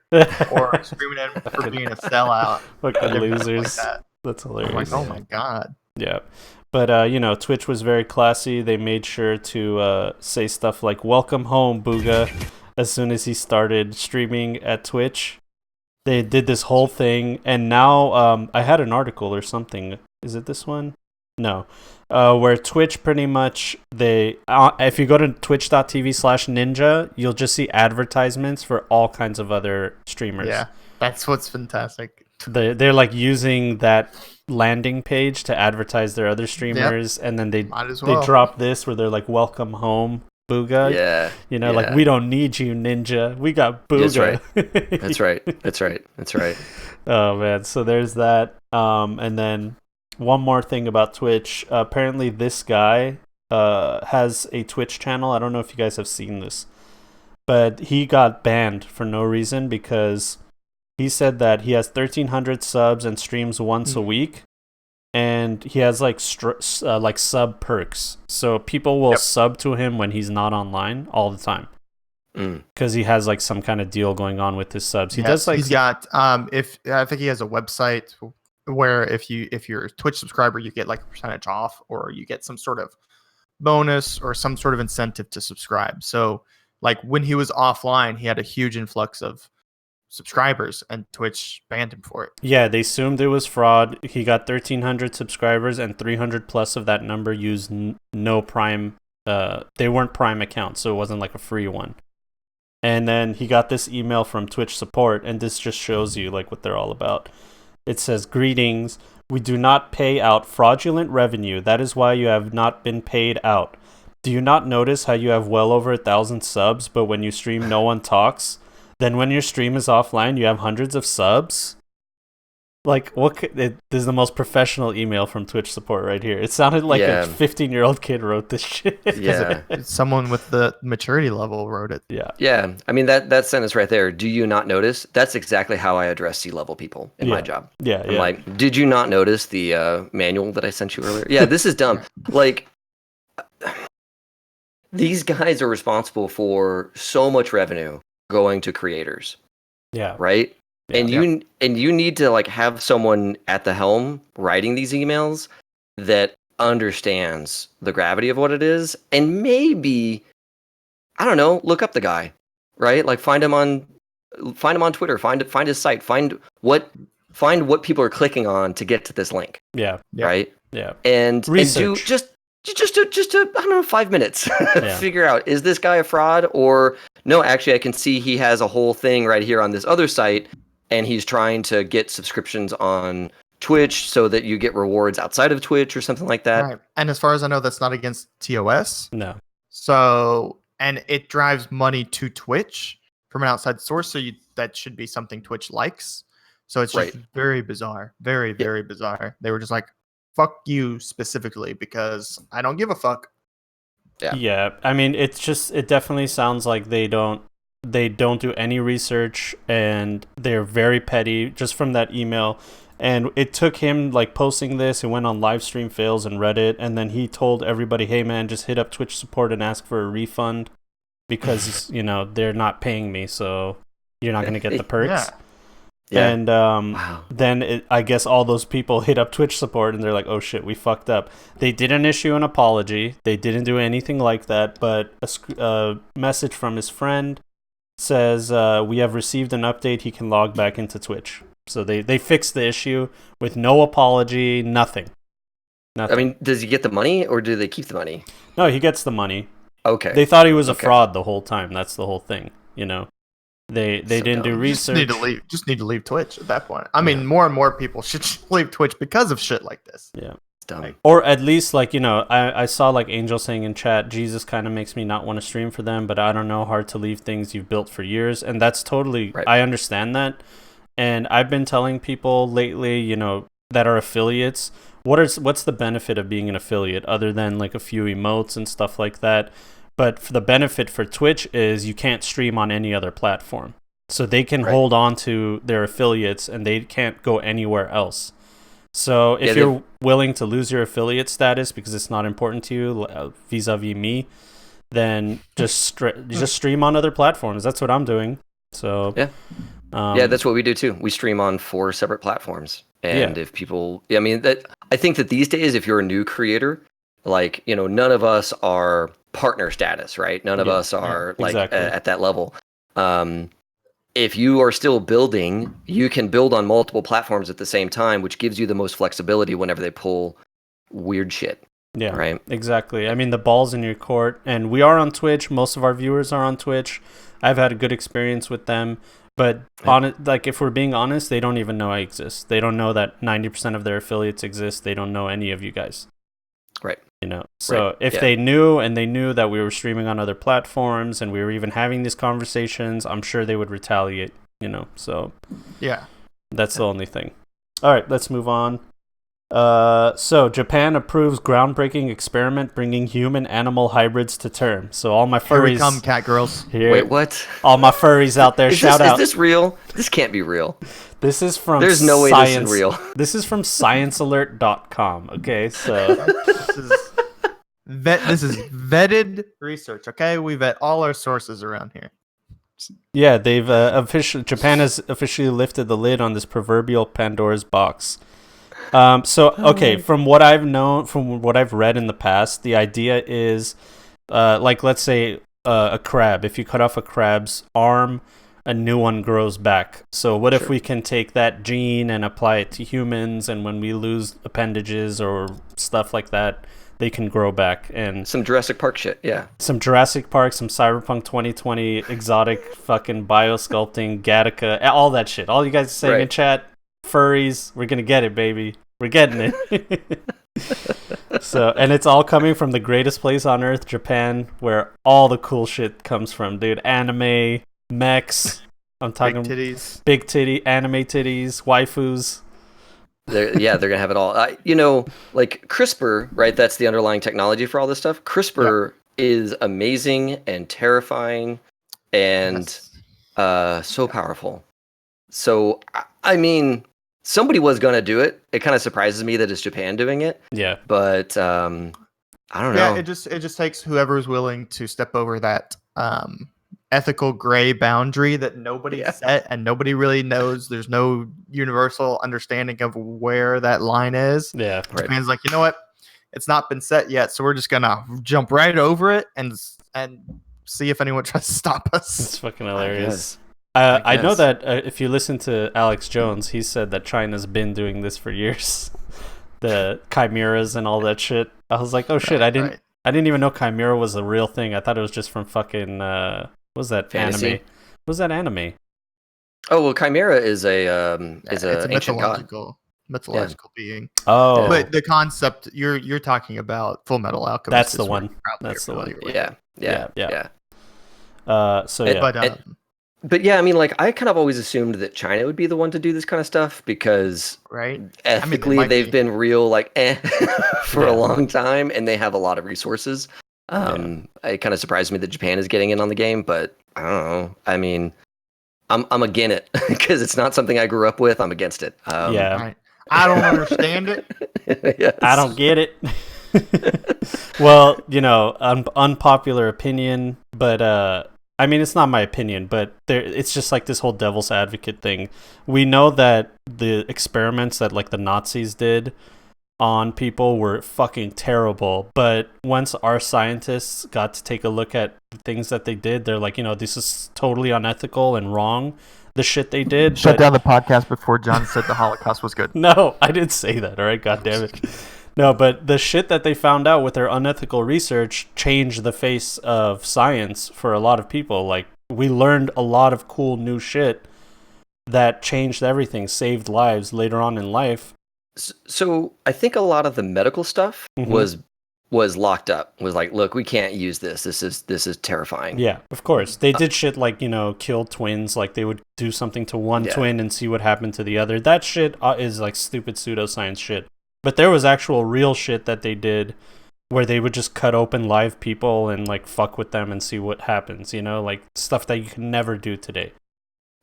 or screaming at him for being a sellout. Fucking Different stuff losers. Like that. That's I'm hilarious. like, oh my god. Yeah. But, Twitch was very classy. They made sure to say stuff like, welcome home, Booga, as soon as he started streaming at Twitch. They did this whole thing. And now I had an article or something. Is it this one? No. Where Twitch pretty much, if you go to twitch.tv/ninja, you'll just see advertisements for all kinds of other streamers. Yeah, that's what's fantastic. They're like using that landing page to advertise their other streamers, and then they Might as well. they drop this where they're like, welcome home, Booga. Yeah. Like, yeah. we don't need you, Ninja. We got Booga. That's right. That's right. Oh man, so there's that. And then one more thing about Twitch. Apparently this guy has a Twitch channel. I don't know if you guys have seen this, but he got banned for no reason because he said that he has 1,300 subs and streams once a week, and he has like sub perks. So people will sub to him when he's not online all the time because he has like some kind of deal going on with his subs. He does like he's got if I think he has a website where if you're a Twitch subscriber, you get like a percentage off, or you get some sort of bonus or some sort of incentive to subscribe. So like when he was offline, he had a huge influx of subscribers, and Twitch banned him for it. Yeah, they assumed it was fraud. He got 1,300 subscribers, and 300 plus of that number used no Prime. They weren't Prime accounts, so it wasn't like a free one. And then he got this email from Twitch support, and this just shows you like what they're all about. It says, "Greetings. We do not pay out fraudulent revenue. That is why you have not been paid out. Do you not notice how you have well over 1,000 subs, but when you stream, no one talks? Then when your stream is offline, you have hundreds of subs?" Like, this is the most professional email from Twitch support right here. It sounded like a 15-year-old kid wrote this shit. Yeah. Someone with the maturity level wrote it. Yeah. Yeah. I mean, that sentence right there, do you not notice? That's exactly how I address C-level people in my job. Yeah. I'm like, did you not notice the manual that I sent you earlier? Yeah, this is dumb. Like, these guys are responsible for so much revenue going to creators. Yeah. Right? Yeah. And you need to like have someone at the helm writing these emails that understands the gravity of what it is, and maybe, I don't know, look up the guy, right? Like find him on Twitter, find his site, find what people are clicking on to get to this link. Yeah. Right? Yeah. And do Research. just I don't know, 5 minutes. Yeah. Figure out, is this guy a fraud, or no, actually I can see he has a whole thing right here on this other site, and he's trying to get subscriptions on Twitch so that you get rewards outside of Twitch or something like that. Right. And as far as I know, that's not against TOS. No. So, and it drives money to Twitch. from an outside source. So that should be something Twitch likes. So it's just very bizarre, very very bizarre. They were just like, "Fuck you" specifically because I don't give a fuck. Yeah, I mean, it definitely sounds like they don't do any research, and they're very petty just from that email. And it took him like posting this, and went on live stream fails and Reddit, and then he told everybody, "Hey man, just hit up Twitch support and ask for a refund because they're not paying me, so you're not going to get the perks." Yeah. And then I guess all those people hit up Twitch support and they're like, "Oh shit, we fucked up." They didn't issue an apology. They didn't do anything like that. But a message from his friend says, "We have received an update. He can log back into Twitch." So they fixed the issue with no apology, nothing. I mean, does he get the money or do they keep the money? No, he gets the money. Okay. They thought he was a fraud the whole time. That's the whole thing, They didn't do research. Just need to leave Twitch at that point. I mean, more and more people should leave Twitch because of shit like this. Yeah. It's dumb. Or at least, I saw like Angel saying in chat, Jesus kind of makes me not want to stream for them, but I don't know, hard to leave things you've built for years. And that's totally, I understand that. And I've been telling people lately, that are affiliates, what's the benefit of being an affiliate other than like a few emotes and stuff like that? But for the benefit for Twitch is you can't stream on any other platform. So they can hold on to their affiliates and they can't go anywhere else. So if you're willing to lose your affiliate status because it's not important to you vis-a-vis me, then just stream on other platforms. That's what I'm doing. So that's what we do too. We stream on 4 separate platforms. And if people, I think that these days, if you're a new creator, like, none of us are partner status, right? None of us are at that level. If you are still building, you can build on multiple platforms at the same time, which gives you the most flexibility whenever they pull weird shit. Yeah, right. Exactly. I mean, the ball's in your court, and we are on Twitch. Most of our viewers are on Twitch. I've had a good experience with them, but if we're being honest, they don't even know I exist. They don't know that 90% of their affiliates exist. They don't know any of you guys. Right. So if they knew, and they knew that we were streaming on other platforms and we were even having these conversations, I'm sure they would retaliate, so that's the only thing. All right, let's move on. So Japan approves groundbreaking experiment bringing human-animal hybrids to term. So all my furries... Here we come, cat girls. Wait, what? All my furries out there, shout out. Is this real? This can't be real. This is from There's no way this is real. This is from sciencealert.com, okay? So... This is vetted research, okay? We vet all our sources around here. Yeah, they've Japan has officially lifted the lid on this proverbial Pandora's box. From what I've known, from what I've read in the past, the idea is, let's say a crab. If you cut off a crab's arm, a new one grows back. So what if we can take that gene and apply it to humans, and when we lose appendages or stuff like that, they can grow back? And some Jurassic Park shit, yeah. Some Jurassic Park, some Cyberpunk 2020, exotic fucking biosculpting, Gattaca, all that shit. All you guys are saying in chat, furries, we're gonna get it, baby. We're getting it. So, and it's all coming from the greatest place on earth, Japan, where all the cool shit comes from, dude. Anime, mechs. I'm talking big titty, anime titties, waifus. They're gonna have it all. Like CRISPR, right? That's the underlying technology for all this stuff. CRISPR is amazing and terrifying, and so powerful. So I mean, somebody was gonna do it. It kind of surprises me that it's Japan doing it. Yeah, but I don't know. Yeah, it just takes whoever's willing to step over that ethical gray boundary that nobody set and nobody really knows. There's no universal understanding of where that line is. Yeah, Japan's like, you know what? It's not been set yet, so we're just gonna jump right over it and see if anyone tries to stop us. It's fucking hilarious. I know that if you listen to Alex Jones, he said that China's been doing this for years. The chimeras and all that shit. I was like, oh shit, I didn't even know chimera was a real thing. I thought it was just from fucking what was that fantasy? Anime? What was that anime? Oh well, chimera is a ancient mythological being. Oh, but the concept you're talking about, Full Metal Alchemist. That's the one. That's the one. Yeah. So yeah. But yeah, I mean, like I kind of always assumed that China would be the one to do this kind of stuff because Right? ethically might they've be. been real like for a Yeah. long time, and they have a lot of resources. It kind of surprised me that Japan is getting in on the game, but I don't know. I mean, I'm against it because it's not something I grew up with. I'm against it. Yeah. Right. I don't understand it. Yes. I don't get it. Well, unpopular opinion, but I mean, it's not my opinion, but it's just like this whole devil's advocate thing. We know that the experiments that like the Nazis did on people were fucking terrible, but once our scientists got to take a look at the things that they did, they're like, this is totally unethical and wrong, the shit they did. Shut down the podcast before John said the Holocaust was good. No, I didn't say that, all right? God damn it. No, but the shit that they found out with their unethical research changed the face of science for a lot of people. Like, we learned a lot of cool new shit that changed everything, saved lives later on in life. So I think a lot of the medical stuff Mhm. was locked up. Was like, look, we can't use this. This is terrifying. Yeah, of course. They did shit like, kill twins. Like, they would do something to one twin and see what happened to the other. That shit is like stupid pseudoscience shit. But there was actual real shit that they did where they would just cut open live people and like fuck with them and see what happens, like stuff that you can never do today.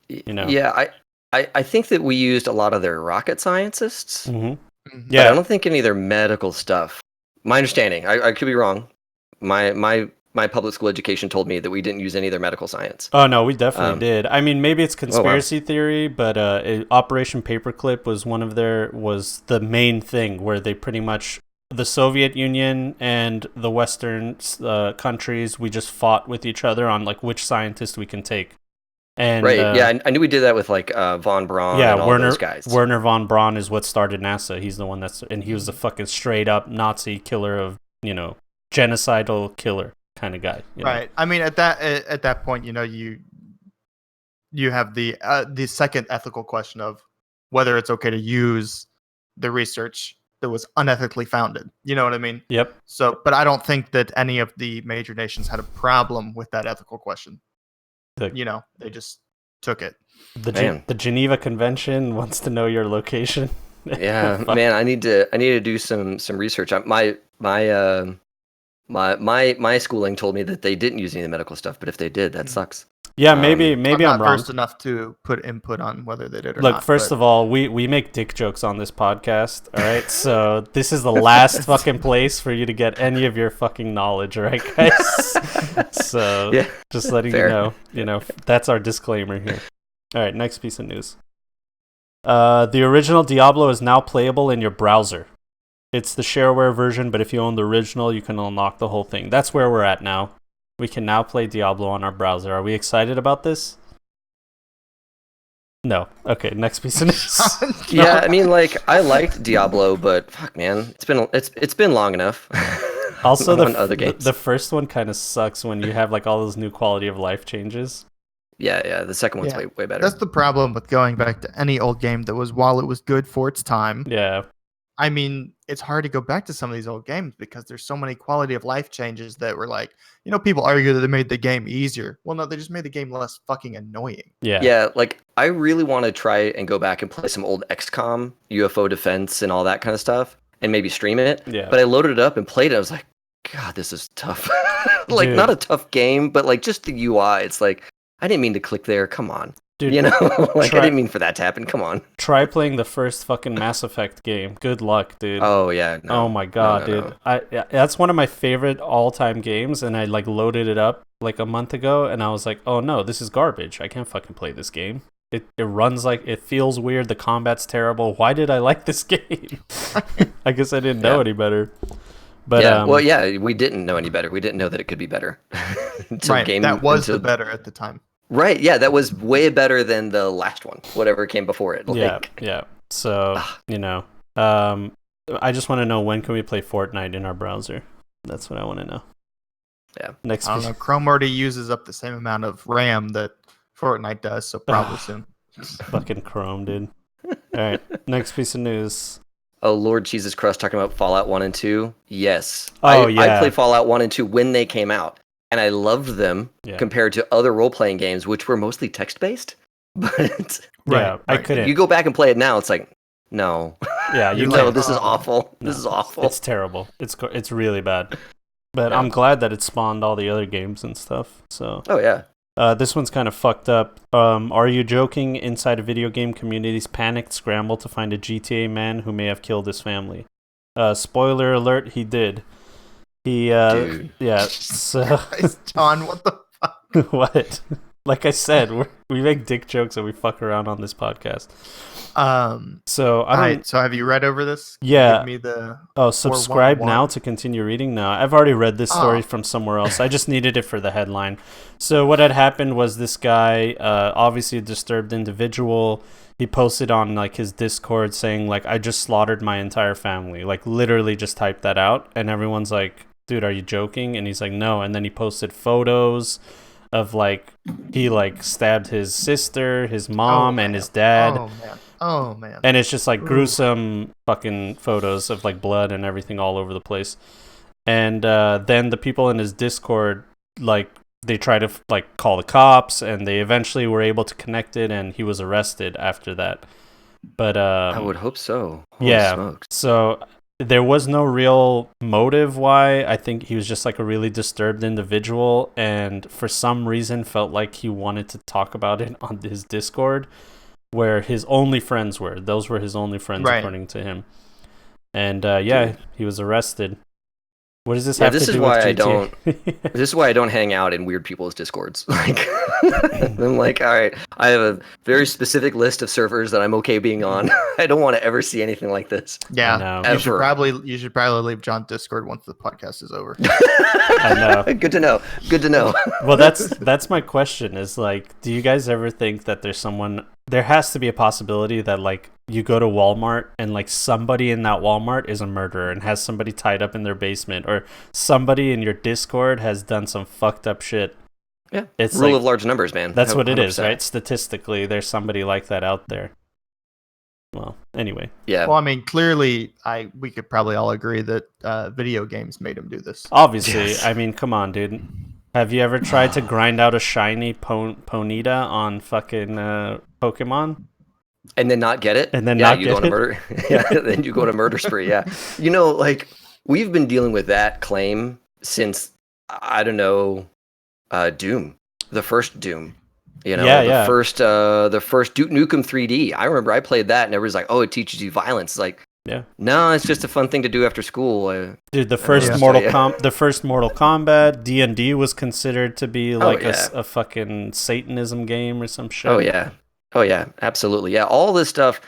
Yeah, I think that we used a lot of their rocket scientists. Mm-hmm. But Yeah. I don't think any of their medical stuff. My understanding, I could be wrong. My public school education told me that we didn't use any of their medical science. Oh no, we definitely did. I mean, maybe it's conspiracy wow. theory, but Operation Paperclip was the main thing where they pretty much, the Soviet Union and the Western countries, we just fought with each other on like which scientist we can take. And right, yeah, I knew we did that with like von Braun and all those guys. Werner von Braun is what started NASA. He's the one and he was the fucking straight up Nazi killer of, genocidal killer kind of guy. Right. I mean, at that point, you have the second ethical question of whether it's okay to use the research that was unethically founded. You know what I mean? Yep. So, but I don't think that any of the major nations had a problem with that ethical question. They just took it. The Geneva Convention wants to know your location. Yeah, man, I need to do some research. My schooling told me that they didn't use any of the medical stuff, but if they did, that sucks. Yeah, maybe I'm I'm not wrong. versed enough to put input on whether they did or not. not. First of all, we make dick jokes on this podcast, all right? So this is the last fucking place for you to get any of your fucking knowledge, all right, guys? So just letting you know, that's our disclaimer here. All right, next piece of news. The original Diablo is now playable in your browser. It's the shareware version, but if you own the original, you can unlock the whole thing. That's where we're at now. We can now play Diablo on our browser. Are we excited about this? No. Okay, next piece of news. Yeah, I mean, like, I liked Diablo, but fuck, man, it's been long enough. Also, other games. The first one kind of sucks when you have like all those new quality of life changes. Yeah, the second one's way better. That's the problem with going back to any old game that was, while it was good for its time. Yeah. I mean, it's hard to go back to some of these old games because there's so many quality of life changes that were like, people argue that they made the game easier. Well, no, they just made the game less fucking annoying. Yeah. Yeah, like I really want to try and go back and play some old XCOM, UFO defense, and all that kind of stuff, and maybe stream it. Yeah. But I loaded it up and played it. I was like, God, this is tough. Like, Dude. Not a tough game, but like just the UI. It's like, I didn't mean to click there. Come on. Dude, I didn't mean for that to happen. Come on. Try playing the first fucking Mass Effect game. Good luck, dude. Oh yeah. No. Oh my god, dude. No. That's one of my favorite all-time games, and I like loaded it up like a month ago, and I was like, oh no, this is garbage. I can't fucking play this game. It runs like, it feels weird. The combat's terrible. Why did I like this game? I guess I didn't know any better. But we didn't know any better. We didn't know that it could be better. That was the better at the time. Right, yeah, that was way better than the last one, whatever came before it. Yeah. So, I just want to know, when can we play Fortnite in our browser? That's what I want to know. Yeah. Next. I don't know. Chrome already uses up the same amount of RAM that Fortnite does, so probably soon. Fucking Chrome, dude. All right, next piece of news. Oh, Lord Jesus Christ, talking about Fallout 1 and 2? Yes. Oh, I played Fallout 1 and 2 when they came out. and I loved them compared to other role-playing games, which were mostly text-based. But I couldn't. you go back and play it now, it's like, no. Yeah, you know, this is awful. No, this is awful. It's terrible. It's really bad. But Yeah. I'm glad that it spawned all the other games and stuff. So. Oh yeah. This one's kind of fucked up. Are you joking? Inside a video game community's panicked scramble to find a GTA man who may have killed his family. Spoiler alert: he did. He Dude. yeah. So John, what the fuck? what? Like I said, we make dick jokes and we fuck around on this podcast. So I don't. Alright, so have you read over this? Yeah. Give me the Subscribe 411. now to continue reading. No, I've already read this story from somewhere else. I just needed it for the headline. So what had happened was this guy, obviously a disturbed individual, he posted on like his Discord saying like, I just slaughtered my entire family. Like literally just typed that out, and everyone's like, dude, are you joking? And he's like, no. And then he posted photos of like he like stabbed his sister, his mom, and his dad. Oh man. And it's just like gruesome fucking photos of like blood and everything all over the place. And then the people in his Discord, like, they try to like call the cops, and they eventually were able to connect it, and he was arrested after that. But I would hope so. Holy yeah. smokes. So there was no real motive why. I think he was just like a really disturbed individual, and for some reason felt like he wanted to talk about it on his Discord, where his only friends were. Those were his only friends, according to him. And he was arrested. What does this have to do with GTA? This is why I don't hang out in weird people's Discords. Like, I'm like, all right, I have a very specific list of servers that I'm okay being on. I don't want to ever see anything like this. Yeah, you should probably leave John's Discord once the podcast is over. I know. Good to know. Good to know. Well, that's my question. Is like, do you guys ever think that there's someone? There has to be a possibility that like you go to Walmart and like somebody in that Walmart is a murderer and has somebody tied up in their basement, or somebody in your Discord has done some fucked up shit. Yeah, it's rule like, of large numbers, man. That's 100%. What it is, 100%. right? Statistically, there's somebody like that out there. Well, anyway. Yeah. Well, I mean, clearly, we could probably all agree that video games made him do this. Obviously, yes. I mean, come on, dude. Have you ever tried to grind out a shiny Ponyta on fucking Pokemon? And then not get it? And then not get it? Murder. Yeah, then you go to murder spree, yeah. You know, like, we've been dealing with that claim since, I don't know, Doom. The first Doom. You know, the first Duke Nukem 3D. I remember I played that and everybody's like, oh, it teaches you violence. It's like, yeah. No, it's just a fun thing to do after school. Dude, the first Mortal Kombat, D&D was considered to be like a fucking Satanism game or some shit. Oh yeah, absolutely. Yeah, all this stuff,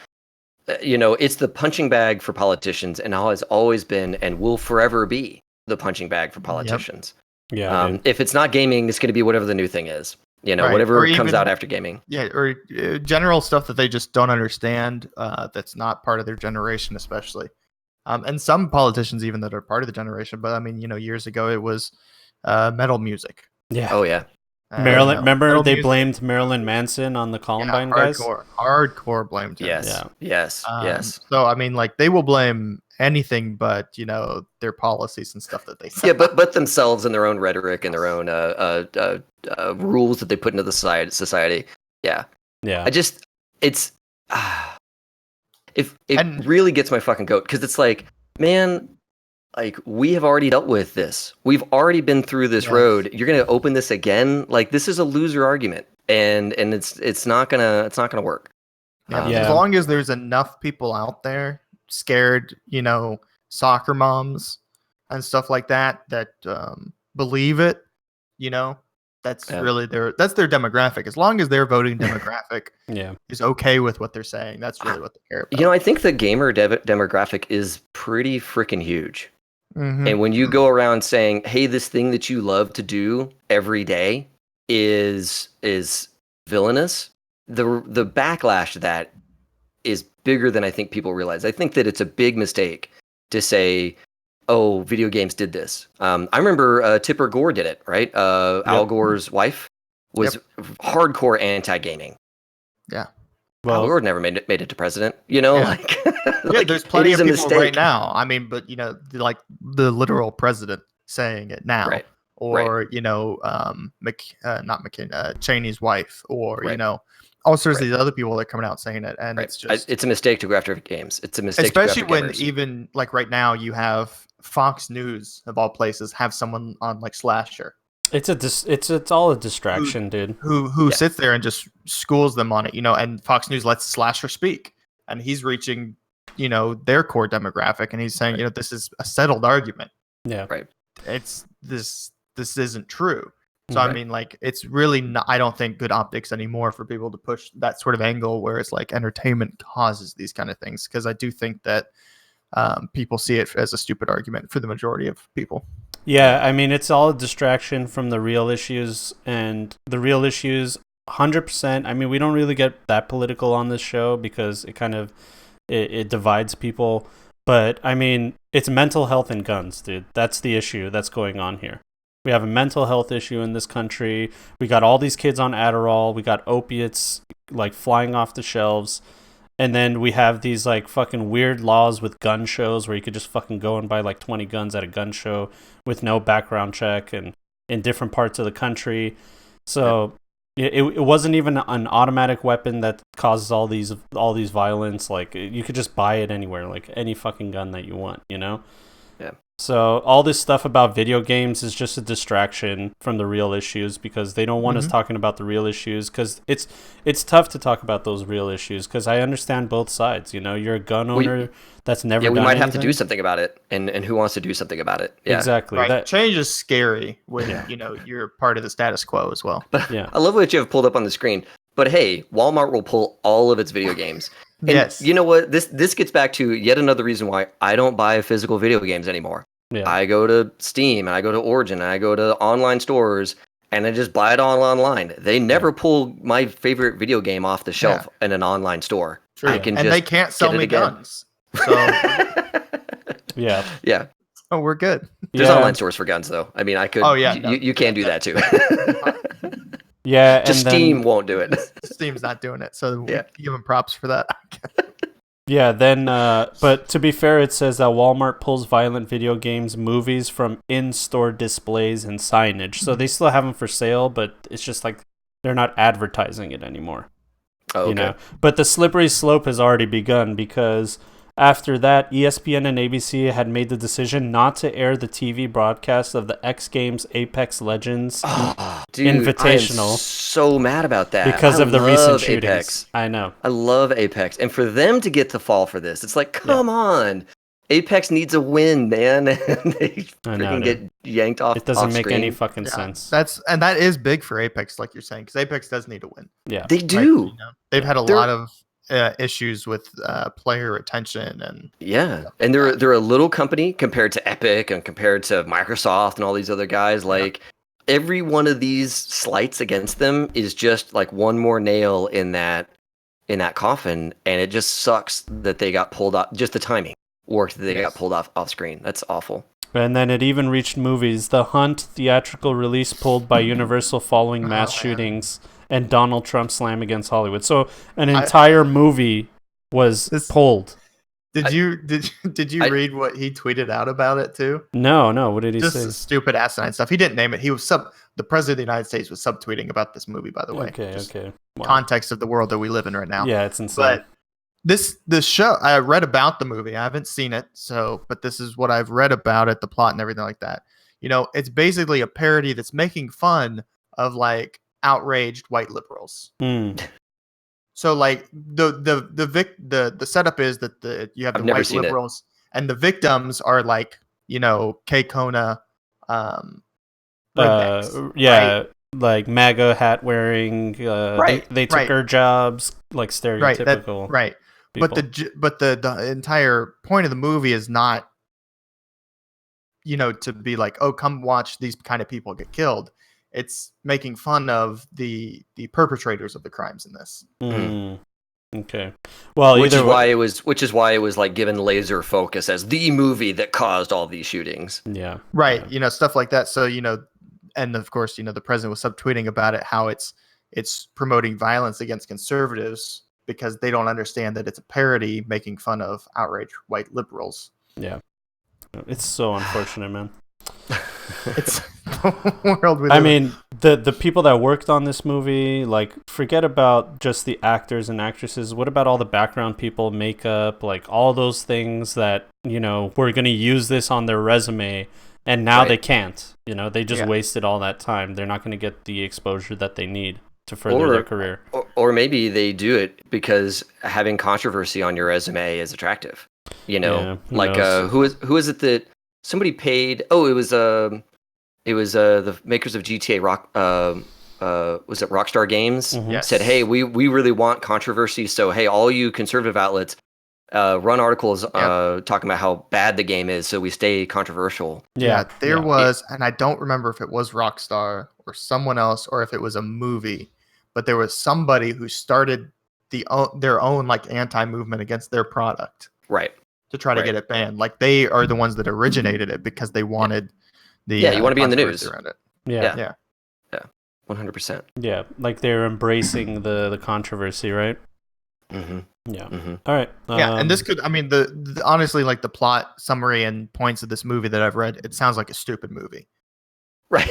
you know, it's the punching bag for politicians, and has always been and will forever be the punching bag for politicians. Yep. Yeah. If it's not gaming, it's going to be whatever the new thing is. You know, whatever comes out after gaming. Yeah, or general stuff that they just don't understand, that's not part of their generation, especially. And some politicians even that are part of the generation. But I mean, you know, years ago it was metal music. Yeah. Oh, yeah. Marilyn, remember they blamed Marilyn Manson on the Columbine guys? Hardcore blamed him. Yes. So, I mean, like, they will blame anything but, you know, their policies and stuff that they say. Yeah, but themselves and their own rhetoric and their own rules that they put into the society. Yeah. It really gets my fucking goat, because it's like, man, like, we have already dealt with this. We've already been through this road. You're gonna open this again? Like, this is a loser argument, and it's not gonna work. As long as there's enough people out there scared, you know, soccer moms and stuff like that believe it, you know, that's really their demographic. As long as their voting demographic is okay with what they're saying, that's really what they care about. You know, I think the gamer demographic is pretty freaking huge. Mm-hmm. And when you go around saying, hey, this thing that you love to do every day is villainous, the backlash to that is bigger than I think people realize. I think that it's a big mistake to say, oh, video games did this. I remember Tipper Gore did it, right? Al Gore's wife was hardcore anti-gaming. Yeah. Well, Al Gore never made it to president, you know? Like, like, there's plenty of people right now. I mean, but, you know, like the literal president saying it now. Right. or not McCain, Cheney's wife, or Right. all sorts of Right. these other people that are coming out saying it, and Right. it's just It's a mistake to go after games. It's a mistake especially to go after when gamers. even like right now you have Fox News of all places have someone on like Slasher It's all a distraction, dude. who Yeah. sits there and just schools them on it, and Fox News lets Slasher speak, and he's reaching, their core demographic, and he's saying, this is a settled argument. Yeah. Right. It's this isn't true. So Right. I mean, like, it's really not, I don't think good optics anymore for people to push that sort of angle where it's like entertainment causes these kind of things, because I do think that people see it as a stupid argument for the majority of people. Yeah, I mean, it's all a distraction from the real issues, and the real issues, 100%. I mean, we don't really get that political on this show because it kind of it divides people. But I mean, it's mental health and guns, dude. That's the issue that's going on here. We have a mental health issue in this country. We got all these kids on Adderall. We got opiates like flying off the shelves. And then we have these like fucking weird laws with gun shows where you could just fucking go and buy like 20 guns at a gun show with no background check and in different parts of the country. So it wasn't even an automatic weapon that causes all these violence. Like you could just buy it anywhere, like any fucking gun that you want, Yeah. So all this stuff about video games is just a distraction from the real issues because they don't want us talking about the real issues because it's tough to talk about those real issues because I understand both sides. You're a gun owner that's never done we might have to anything. do something about it, and who wants to do something about it? Yeah. Exactly. Right. Change is scary when you're part of the status quo as well. Yeah. I love what you have pulled up on the screen. But hey, Walmart will pull all of its video games. And Yes. you know what? This gets back to yet another reason why I don't buy physical video games anymore. Yeah. I go to Steam and I go to Origin and I go to online stores and I just buy it all online. They never pull my favorite video game off the shelf in an online store. True. I can and just they can't sell get it me again. guns. So Yeah. Yeah. we're good. There's Yeah. online stores for guns though. I mean, I could. Oh, yeah, You can do that too. Yeah. Just and then, Steam won't do it. Steam's not doing it, so we Yeah. give them props for that. Yeah, then, but to be fair, it says that Walmart pulls violent video games, movies from in-store displays and signage. So they still have them for sale, but it's just like they're not advertising it anymore. Oh, okay. But the slippery slope has already begun because after that, ESPN and ABC had made the decision not to air the TV broadcast of the X Games Apex Legends Dude, Invitational I am so mad about that because I of the love recent shootings. Apex. I know. I love Apex, and for them to get to fall for this, it's like, come on, Apex needs a win, man, and they I know, freaking dude. get yanked off. It doesn't off make screen. any fucking sense. That is big for Apex, like you're saying, because Apex does need a win. Yeah. They Right? do. They've had a They're- lot of issues with player retention and Yeah, and they're a little company compared to Epic and compared to Microsoft and all these other guys. Like every one of these slights against them is just like one more nail in that coffin, and it just sucks that they got pulled off. Just the timing worked that they got pulled off screen. That's awful. And then it even reached movies. The Hunt theatrical release pulled by Universal following mass shootings and Donald Trump's slam against Hollywood. So an entire movie was pulled. Did you read what he tweeted out about it too? No. What did he Just say? stupid asinine stuff. He didn't name it. He was the president of the United States was subtweeting about this movie, by the way. Just Okay. Wow. context of the world that we live in right now. Yeah, it's insane. But this show, I read about the movie. I haven't seen it, but this is what I've read about it, the plot and everything like that. It's basically a parody that's making fun of like outraged white liberals. So like the setup is that you have the white liberals and the victims are like Kay Kona, rednecks, right? Like MAGA hat wearing. They took our jobs, like stereotypical. Right. People. But the entire point of the movie is not to be like, oh, come watch these kind of people get killed. It's making fun of the perpetrators of the crimes in this. Okay. Well, which is why it was like given laser focus as the movie that caused all these shootings. Yeah. Right. Stuff like that. So, and of course, the president was subtweeting about it, how it's promoting violence against conservatives because they don't understand that it's a parody making fun of outraged white liberals. Yeah. It's so unfortunate, man. It's world we live I in. mean, the people that worked on this movie, like, forget about just the actors and actresses. What about all the background people, makeup, like all those things that, we're going to use this on their resume, and now they can't. They just wasted all that time. They're not going to get the exposure that they need to further their career. Or maybe they do it because having controversy on your resume is attractive. Who Like knows? who is it that somebody paid? Oh, it was the makers of GTA Rock. Was it Rockstar Games? Yes. Said, hey, we really want controversy, so hey, all you conservative outlets, run articles talking about how bad the game is, so we stay controversial. There was, and I don't remember if it was Rockstar or someone else, or if it was a movie, but there was somebody who started their own like anti-movement against their product, Right. to try to get it banned. Like they are the ones that originated it because they wanted the you want to be in the controversy news around it. Yeah. 100%. Yeah, like they're embracing the controversy, right? Mm-hmm. Yeah. Mm-hmm. All right. And this could, I mean, the honestly, like the plot summary and points of this movie that I've read, it sounds like a stupid movie. Right.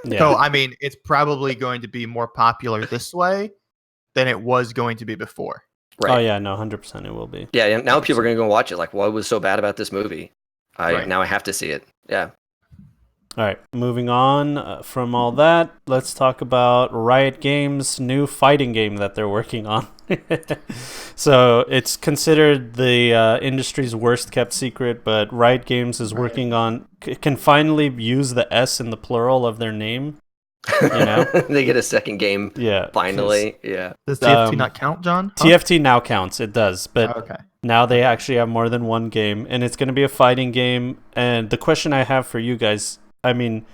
Yeah. So, I mean, it's probably going to be more popular this way than it was going to be before. Right. Oh yeah, no, 100% it will be. Yeah, and now people are going to go watch it. Like, what was so bad about this movie? Now I have to see it. Yeah. All right, moving on from all that, let's talk about Riot Games' new fighting game that they're working on. So it's considered the industry's worst kept secret, but Riot Games is working on, can finally use the S in the plural of their name. They get a second game. Yeah. Finally. Yeah. Does TFT not count, John? Huh? TFT now counts, it does, but Okay. now they actually have more than one game, and it's going to be a fighting game. And the question I have for you guys, I mean,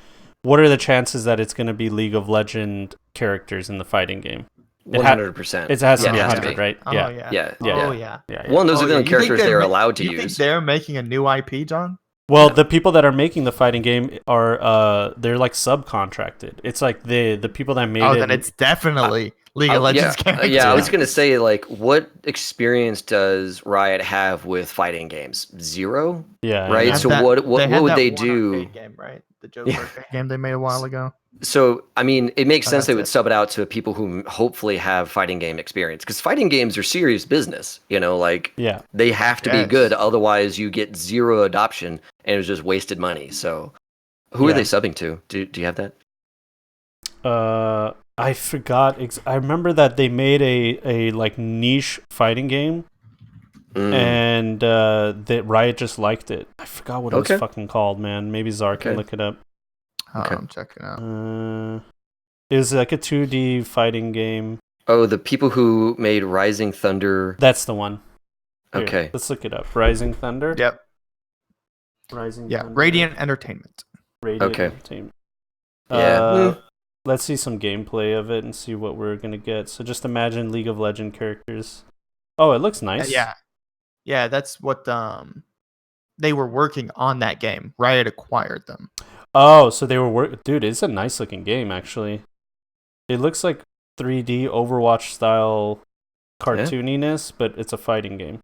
what are the chances that it's going to be League of Legends characters in the fighting game? 100%. It has to be it has 100, right? Oh, Yeah. yeah. Yeah. Oh, yeah. Well, and those are the only You think characters they're allowed to you think use. they're making a new IP, John? Well, the people that are making the fighting game are they're like subcontracted. It's like the people that made it. Oh, then it's definitely League of Legends characters. Yeah, I was going to say, like, what experience does Riot have with fighting games? Zero? Yeah. Right? Yeah. So That- what had would that they one do? arcade game, right? The Joker arcade game they made a while ago. So, I mean, it makes sense they would that's sub it out to people who hopefully have fighting game experience, because fighting games are serious business. Like, Yeah. they have to be Yes. good, otherwise you get zero adoption and it's just wasted money. So, who are they subbing to? Do you have that? I forgot. I remember that they made a like niche fighting game, and that Riot just liked it. I forgot what it was fucking called, man. Maybe Czar can look it up. I'm checking out. It was like a 2D fighting game. Oh, the people who made Rising Thunder. That's the one. Here, Okay. let's look it up. Rising Thunder. Yep. Rising. Yeah. Thunder. Radiant Entertainment. Radiant Okay. Entertainment. Yeah. Let's see some gameplay of it and see what we're gonna get. So just imagine League of Legends characters. Oh, it looks nice. Yeah. That's what they were working on that game. Riot acquired them. Oh, so they were dude, it's a nice looking game actually. It looks like 3D Overwatch style cartooniness, but it's a fighting game.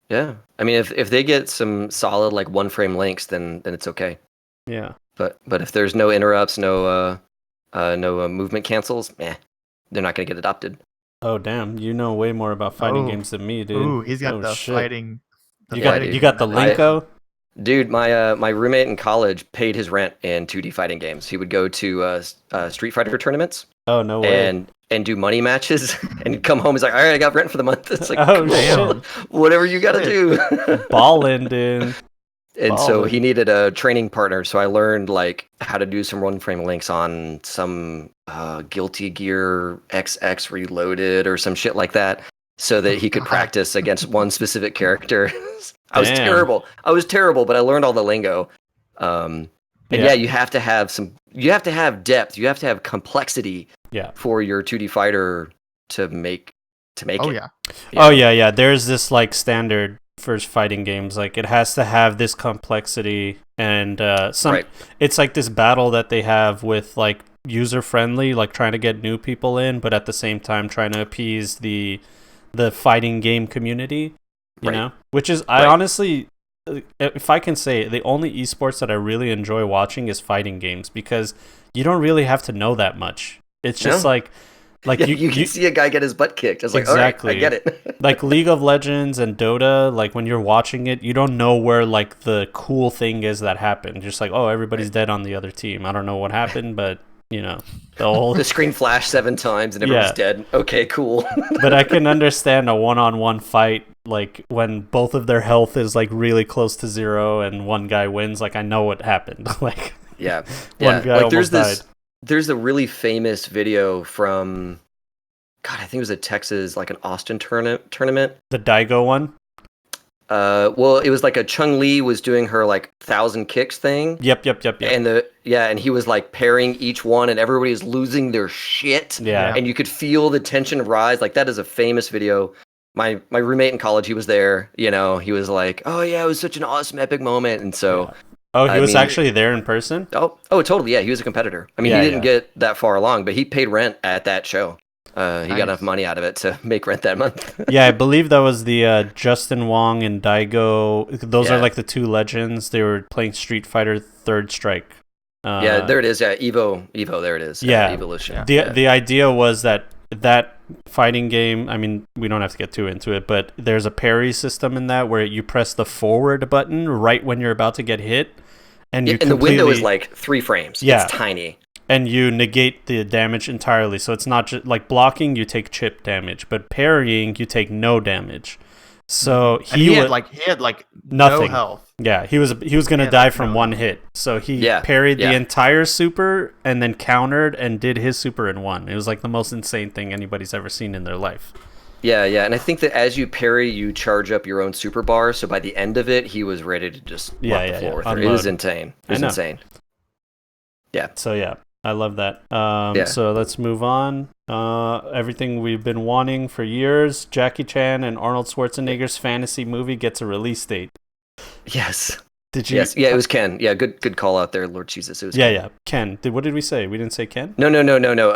Yeah. I mean, if they get some solid like one frame links, then it's okay. Yeah. But if there's no interrupts, no movement cancels, they're not gonna get adopted. Oh damn, you know way more about fighting games than me, dude. Ooh, he's got the shit. fighting. You got the linko? Dude, my roommate in college paid his rent in 2D fighting games. He would go to Street Fighter tournaments. Oh no way. And do money matches, and he'd come home. He's like, "All right, I got rent for the month." It's like, oh damn, whatever you got to do. Ballin', dude. And so he needed a training partner. So I learned like how to do some one frame links on some Guilty Gear XX Reloaded or some shit like that, so that he could practice against one specific character. I was terrible, but I learned all the lingo. And you have to have depth, you have to have complexity for your 2D fighter to make it. Oh yeah. Oh yeah. There's this like standard for fighting games, like it has to have this complexity and it's like this battle that they have with like user friendly, like trying to get new people in, but at the same time trying to appease the fighting game community. You know, which is I honestly if I can say, the only esports that I really enjoy watching is fighting games because you don't really have to know that much. It's just No. like Yeah, you can see a guy get his butt kicked. It's like, exactly. all right, I get it. Like League of Legends and Dota, like when you're watching it, you don't know where like the cool thing is that happened. Just like, oh, everybody's dead on the other team. I don't know what happened, but you know, the whole The screen flashed 7 times and everyone's dead. Okay, cool. But I can understand a one-on-one fight, like when both of their health is like really close to zero and one guy wins. Like I know what happened. Like Yeah. one guy like almost died. There's a really famous video from, God, I think it was a Texas, like an Austin tournament. The Daigo one. Well, it was like a Chung-Li was doing her like 1,000 kicks thing. Yep. And and he was like parrying each one, and everybody's losing their shit. Yeah. And you could feel the tension rise. Like that is a famous video. My roommate in college, he was there. You know, he was like, "Oh yeah, it was such an awesome, epic moment." And so. Yeah. Oh, he was actually there in person? Oh, totally. Yeah, he was a competitor. I mean, he didn't get that far along, but he paid rent at that show. He got enough money out of it to make rent that month. Yeah, I believe that was the Justin Wong and Daigo. Those are like the two legends. They were playing Street Fighter Third Strike. Yeah, there it is. Yeah, Evo, there it is. Yeah, Evolution. The idea was that fighting game, I mean, we don't have to get too into it, but there's a parry system in that where you press the forward button right when you're about to get hit. And the window is like 3 frames. Yeah. It's tiny. And you negate the damage entirely. So it's not just like blocking, you take chip damage, but parrying, you take no damage. So he had nothing. No health. Yeah, he was gonna die from one hit. So he parried the entire super and then countered and did his super in one. It was like the most insane thing anybody's ever seen in their life. Yeah, and I think that as you parry, you charge up your own super bar. So by the end of it, he was ready to just mop the floor with her. It was insane. It was insane. Yeah. So yeah, I love that. So let's move on. Everything we've been wanting for years. Jackie Chan and Arnold Schwarzenegger's fantasy movie gets a release date. Yes. Did you? Yes. Yeah, it was Ken. Yeah, good call out there, Lord Jesus. It was Ken. Yeah. Ken. What did we say? We didn't say Ken? No.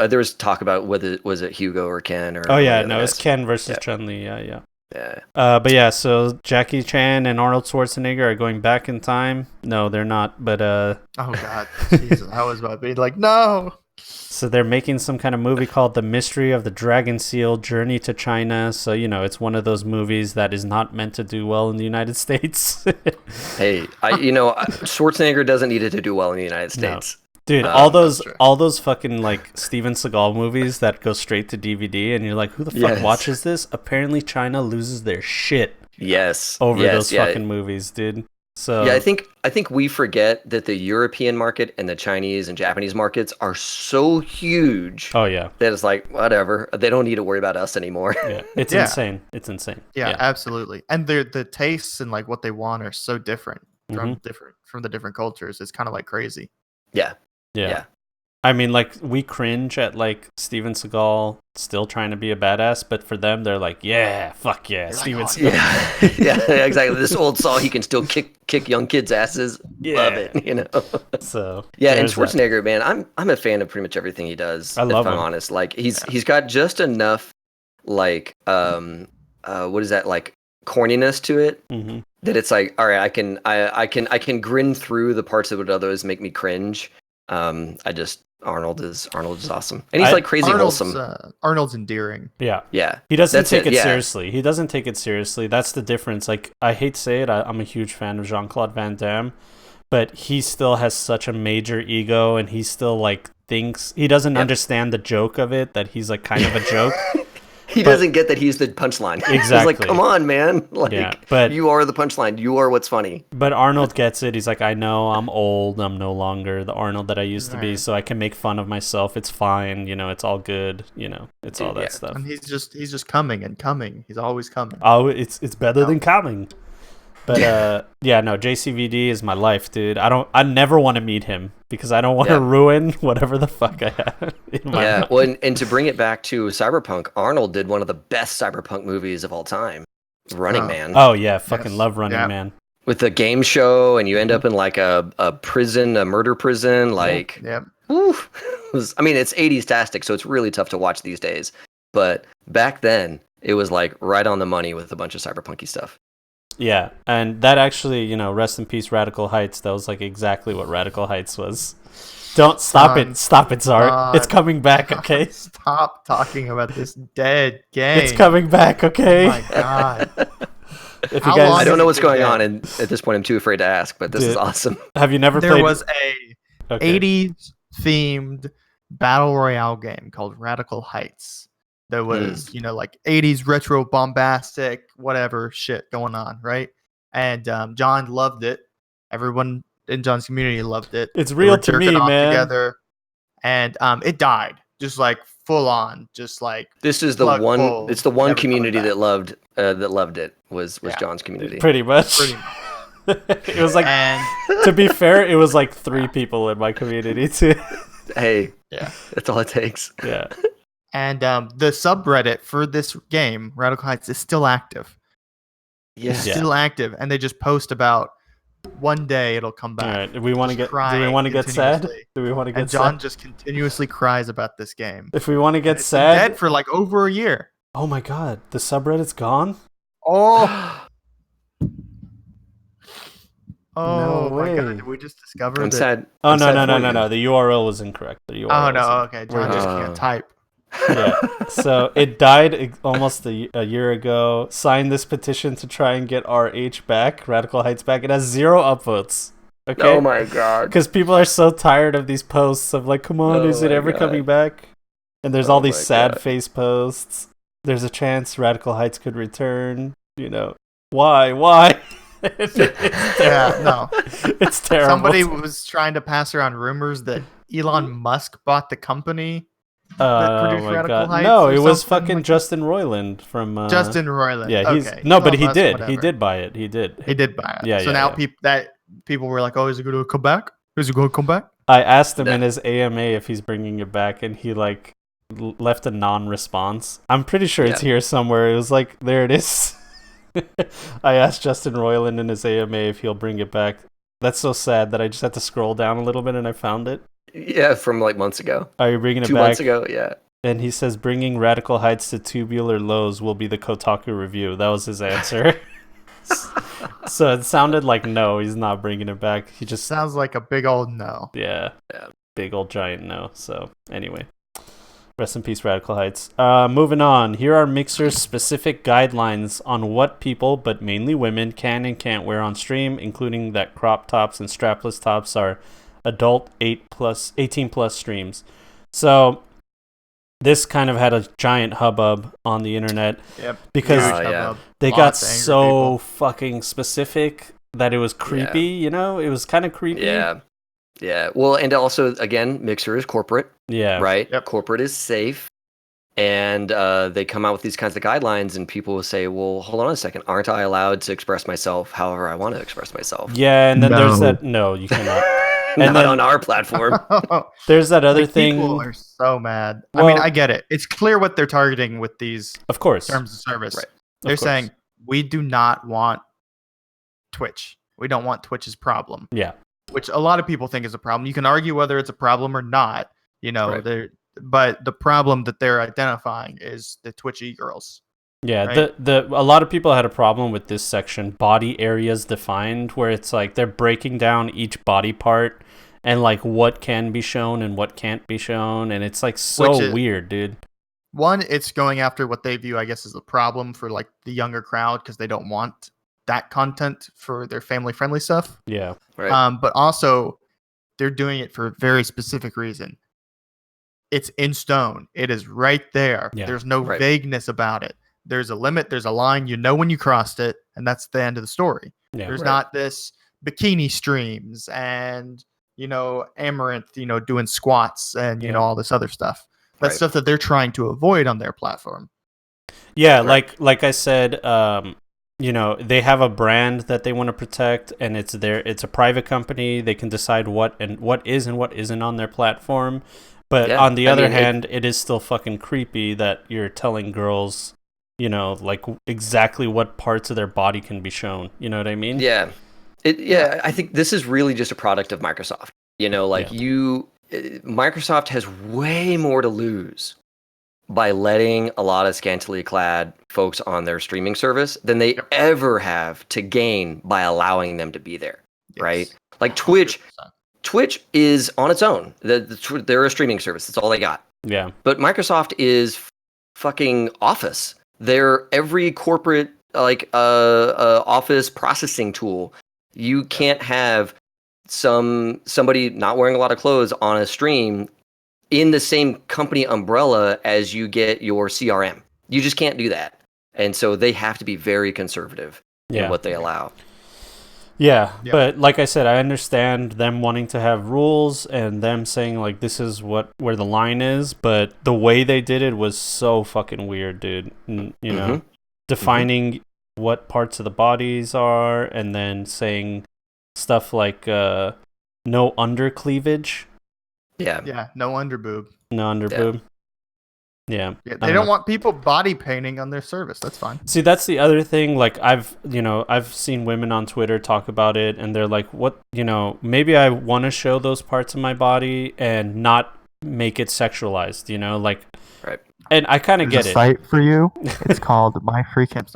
There was talk about whether was it Hugo or Ken or. Oh yeah, no, it's Ken versus Chun-Li. Yeah. Yeah. But yeah, so Jackie Chan and Arnold Schwarzenegger are going back in time. No, they're not. But oh God, Jesus, I was about to be like, no. So they're making some kind of movie called The Mystery of the Dragon Seal: Journey to China. So, you know, it's one of those movies that is not meant to do well in the United States. Hey, Schwarzenegger doesn't need it to do well in the United States. No. Dude, all those fucking like Steven Seagal movies that go straight to DVD, and you're like, who the fuck watches this? Apparently, China loses their shit. Over those fucking movies, dude. So yeah, I think we forget that the European market and the Chinese and Japanese markets are so huge. Oh yeah, that it's like whatever. They don't need to worry about us anymore. Yeah, it's insane. It's insane. Yeah, absolutely. And the tastes and like what they want are so different from the different cultures. It's kind of like crazy. Yeah. I mean, like, we cringe at, like, Steven Seagal still trying to be a badass, but for them, they're like, yeah, fuck yeah, Steven Seagal. Yeah, exactly. This old Saul, he can still kick young kids' asses. Yeah. Love it, you know? So, yeah, and Schwarzenegger, man, I'm a fan of pretty much everything he does, I love him. I'm honest. Like, he's got just enough, like, what is that, like, corniness to it, that it's like, all right, I can grin through the parts that would otherwise make me cringe. Arnold is awesome, and he's like crazy wholesome. Arnold's endearing. Yeah. He doesn't take it seriously. He doesn't take it seriously. That's the difference. Like, I hate to say it, I'm a huge fan of Jean-Claude Van Damme, but he still has such a major ego, and he still like thinks he doesn't understand the joke of it. That he's like kind of a joke. He doesn't get that he's the punchline. Exactly. He's like, come on, man. Like, but you are the punchline. You are what's funny. But Arnold gets it. He's like, I know I'm old. I'm no longer the Arnold that I used to be, so I can make fun of myself. It's fine. You know, it's all good. You know, it's all that stuff. And he's just coming and coming. He's always coming. Oh, it's better than coming. But JCVD is my life, dude. I never want to meet him because I don't want to ruin whatever the fuck I have in my life. Well, and to bring it back to Cyberpunk, Arnold did one of the best Cyberpunk movies of all time, Running Man. Oh yeah, fucking love Running Man. With the game show, and you end up in like a prison, a murder prison, like oof. I mean, it's 80s-tastic, so it's really tough to watch these days. But back then, it was like right on the money with a bunch of cyberpunky stuff. Yeah, and that actually, rest in peace, Radical Heights. That was like exactly what Radical Heights was. Don't stop John, it, stop it, Zart. God. It's coming back, okay? Stop talking about this dead game. It's coming back, okay? Oh my god. If How you guys, long I don't know has what's it been going on, dead? and at this point, I'm too afraid to ask. But this is Dude. awesome. have you never There played? was a Okay. 80s themed battle royale game called Radical Heights. That was, like 80s retro bombastic, whatever shit going on, right? And John loved it. Everyone in John's community loved it. It's They real were to jerking me, off man. together, and it died, just like full on, just like This is the plug one. pull, It's the one never coming community back. that loved it. Was Yeah. John's community. Pretty much. Pretty It was like, And to be fair, it was like 3 people in my community too. Hey, yeah. that's all it takes. Yeah. And the subreddit for this game, Radical Heights, is still active. It's Yeah. still active, and they just post about one day it'll come All back. right. Do we want to Just get? Do we crying want to get sad? continuously. Do we want to get And John sad? just continuously cries about this game. If we want to And get it's been sad, dead for like over a year. oh my god, the subreddit's gone. Oh, No my way. god! Did we just discover I'm that? sad. Oh I'm no sad no no for no you. no! The URL was incorrect. The URL. Oh no! was Okay, we're John just just- can't type. Yeah. So it died almost a year ago. Signed this petition to try and get RH back, Radical Heights back. It has 0 upvotes. Okay. Oh my god. Because people are so tired of these posts of like, come on, Oh is it my ever God. coming back? And there's Oh all these my sad God. face posts. There's a chance Radical Heights could return. Why? It's Yeah, terrible. no. It's terrible. Somebody was trying to pass around rumors that Elon Musk bought the company. that Oh produced my Radical god! Heights No, or it was something fucking like that? Justin Roiland from Justin Roiland. Yeah, he's okay. no, but Elon he Musk, did. He whatever. did buy it. He did. He did buy it. Yeah, So yeah, now yeah. people were like, "Oh, is it going to come back? Is it going to come back?" I asked him Yeah. in his AMA if he's bringing it back, and he like left a non-response. I'm pretty sure it's Yeah. here somewhere. It was like, there it is. I asked Justin Roiland in his AMA if he'll bring it back. That's so sad that I just had to scroll down a little bit and I found it. Yeah, from like months ago. Are you bringing it 2 back? months ago, yeah. And he says bringing Radical Heights to tubular lows will be the Kotaku review. That was his answer. So it sounded like no, he's not bringing it back. He just Sounds like a big old no. yeah, Yeah. big old giant no. So anyway, rest in peace, Radical Heights. Moving on. Here are Mixer's specific guidelines on what people, but mainly women, can and can't wear on stream, including that crop tops and strapless tops are adult 18 plus streams. So this kind of had a giant hubbub on the internet Yep. because Oh, yeah. they got Lots of angry so people. fucking specific that it was creepy. It was kind of creepy. Yeah. Yeah. Well, and also, again, Mixer is corporate, Yeah. right? Yep. Corporate is safe. And they come out with these kinds of guidelines, and people will say, well, hold on a second. Aren't I allowed to express myself however I want to express myself? Yeah, and then there's No. that. No, you cannot. Not then- on our platform. There's that other Like, thing. people are so mad. I mean, Well- I get it. It's clear what they're targeting with these Of course. terms of service. Right. They're Of course. saying we do not want Twitch. We don't want Twitch's problem, Yeah. which a lot of people think is a problem. You can argue whether it's a problem or not. Right. But the problem that they're identifying is the Twitchy girls. Yeah, Right. a lot of people had a problem with this section, body areas defined, where it's like they're breaking down each body part and like what can be shown and what can't be shown, and it's like so Which is- weird, dude. One, it's going after what they view, I guess, as a problem for like the younger crowd because they don't want that content for their family-friendly stuff. Yeah. Right. But also, they're doing it for a very specific reason. It's in stone. It is right there. Yeah. There's no Right. vagueness about it. There's a limit. There's a line. You know when you crossed it, and that's the end of the story. Yeah. There's Right. not this bikini streams and Amaranth, doing squats and Yeah. all this other stuff. That's Right. stuff that they're trying to avoid on their platform. Yeah, Right. like I said, they have a brand that they want to protect, and it's a private company. They can decide what is and what isn't on their platform. But Yeah, on the I other mean, hand, it is still fucking creepy that you're telling girls, like exactly what parts of their body can be shown. You know what I mean? Yeah. I think this is really just a product of Microsoft. Microsoft has way more to lose by letting a lot of scantily clad folks on their streaming service than they ever have to gain by allowing them to be there, right? Like Twitch 100%. is on its own. They're a streaming service. That's all they got. Yeah. But Microsoft is fucking Office. They're every corporate office processing tool. You can't have somebody not wearing a lot of clothes on a stream in the same company umbrella as you get your CRM. You just can't do that. And so they have to be very conservative in what they allow. Yeah, but like I said, I understand them wanting to have rules and them saying like this is where the line is, but the way they did it was so fucking weird, dude. You know, defining what parts of the bodies are and then saying stuff like no under cleavage. Yeah, no under boob. No under boob. Yeah. They don't want people body painting on their service. That's fine. See, that's the other thing. Like I've seen women on Twitter talk about it and they're like, what, maybe I want to show those parts of my body and not make it sexualized, like, right. And I kind of get There's a it. site for you. It's called My Free Camp.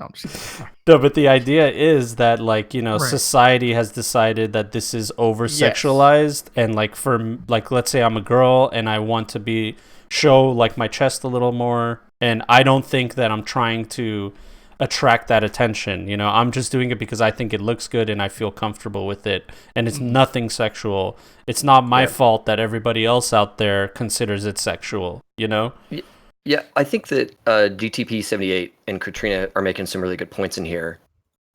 No, but the idea is that like, society has decided that this is over sexualized and like for like, let's say I'm a girl and I want to show like my chest a little more, and I don't think that I'm trying to attract that attention. I'm just doing it because I think it looks good and I feel comfortable with it, and it's nothing sexual. It's not my fault that everybody else out there considers it sexual. Yeah, I think that GTP78 and Katrina are making some really good points in here.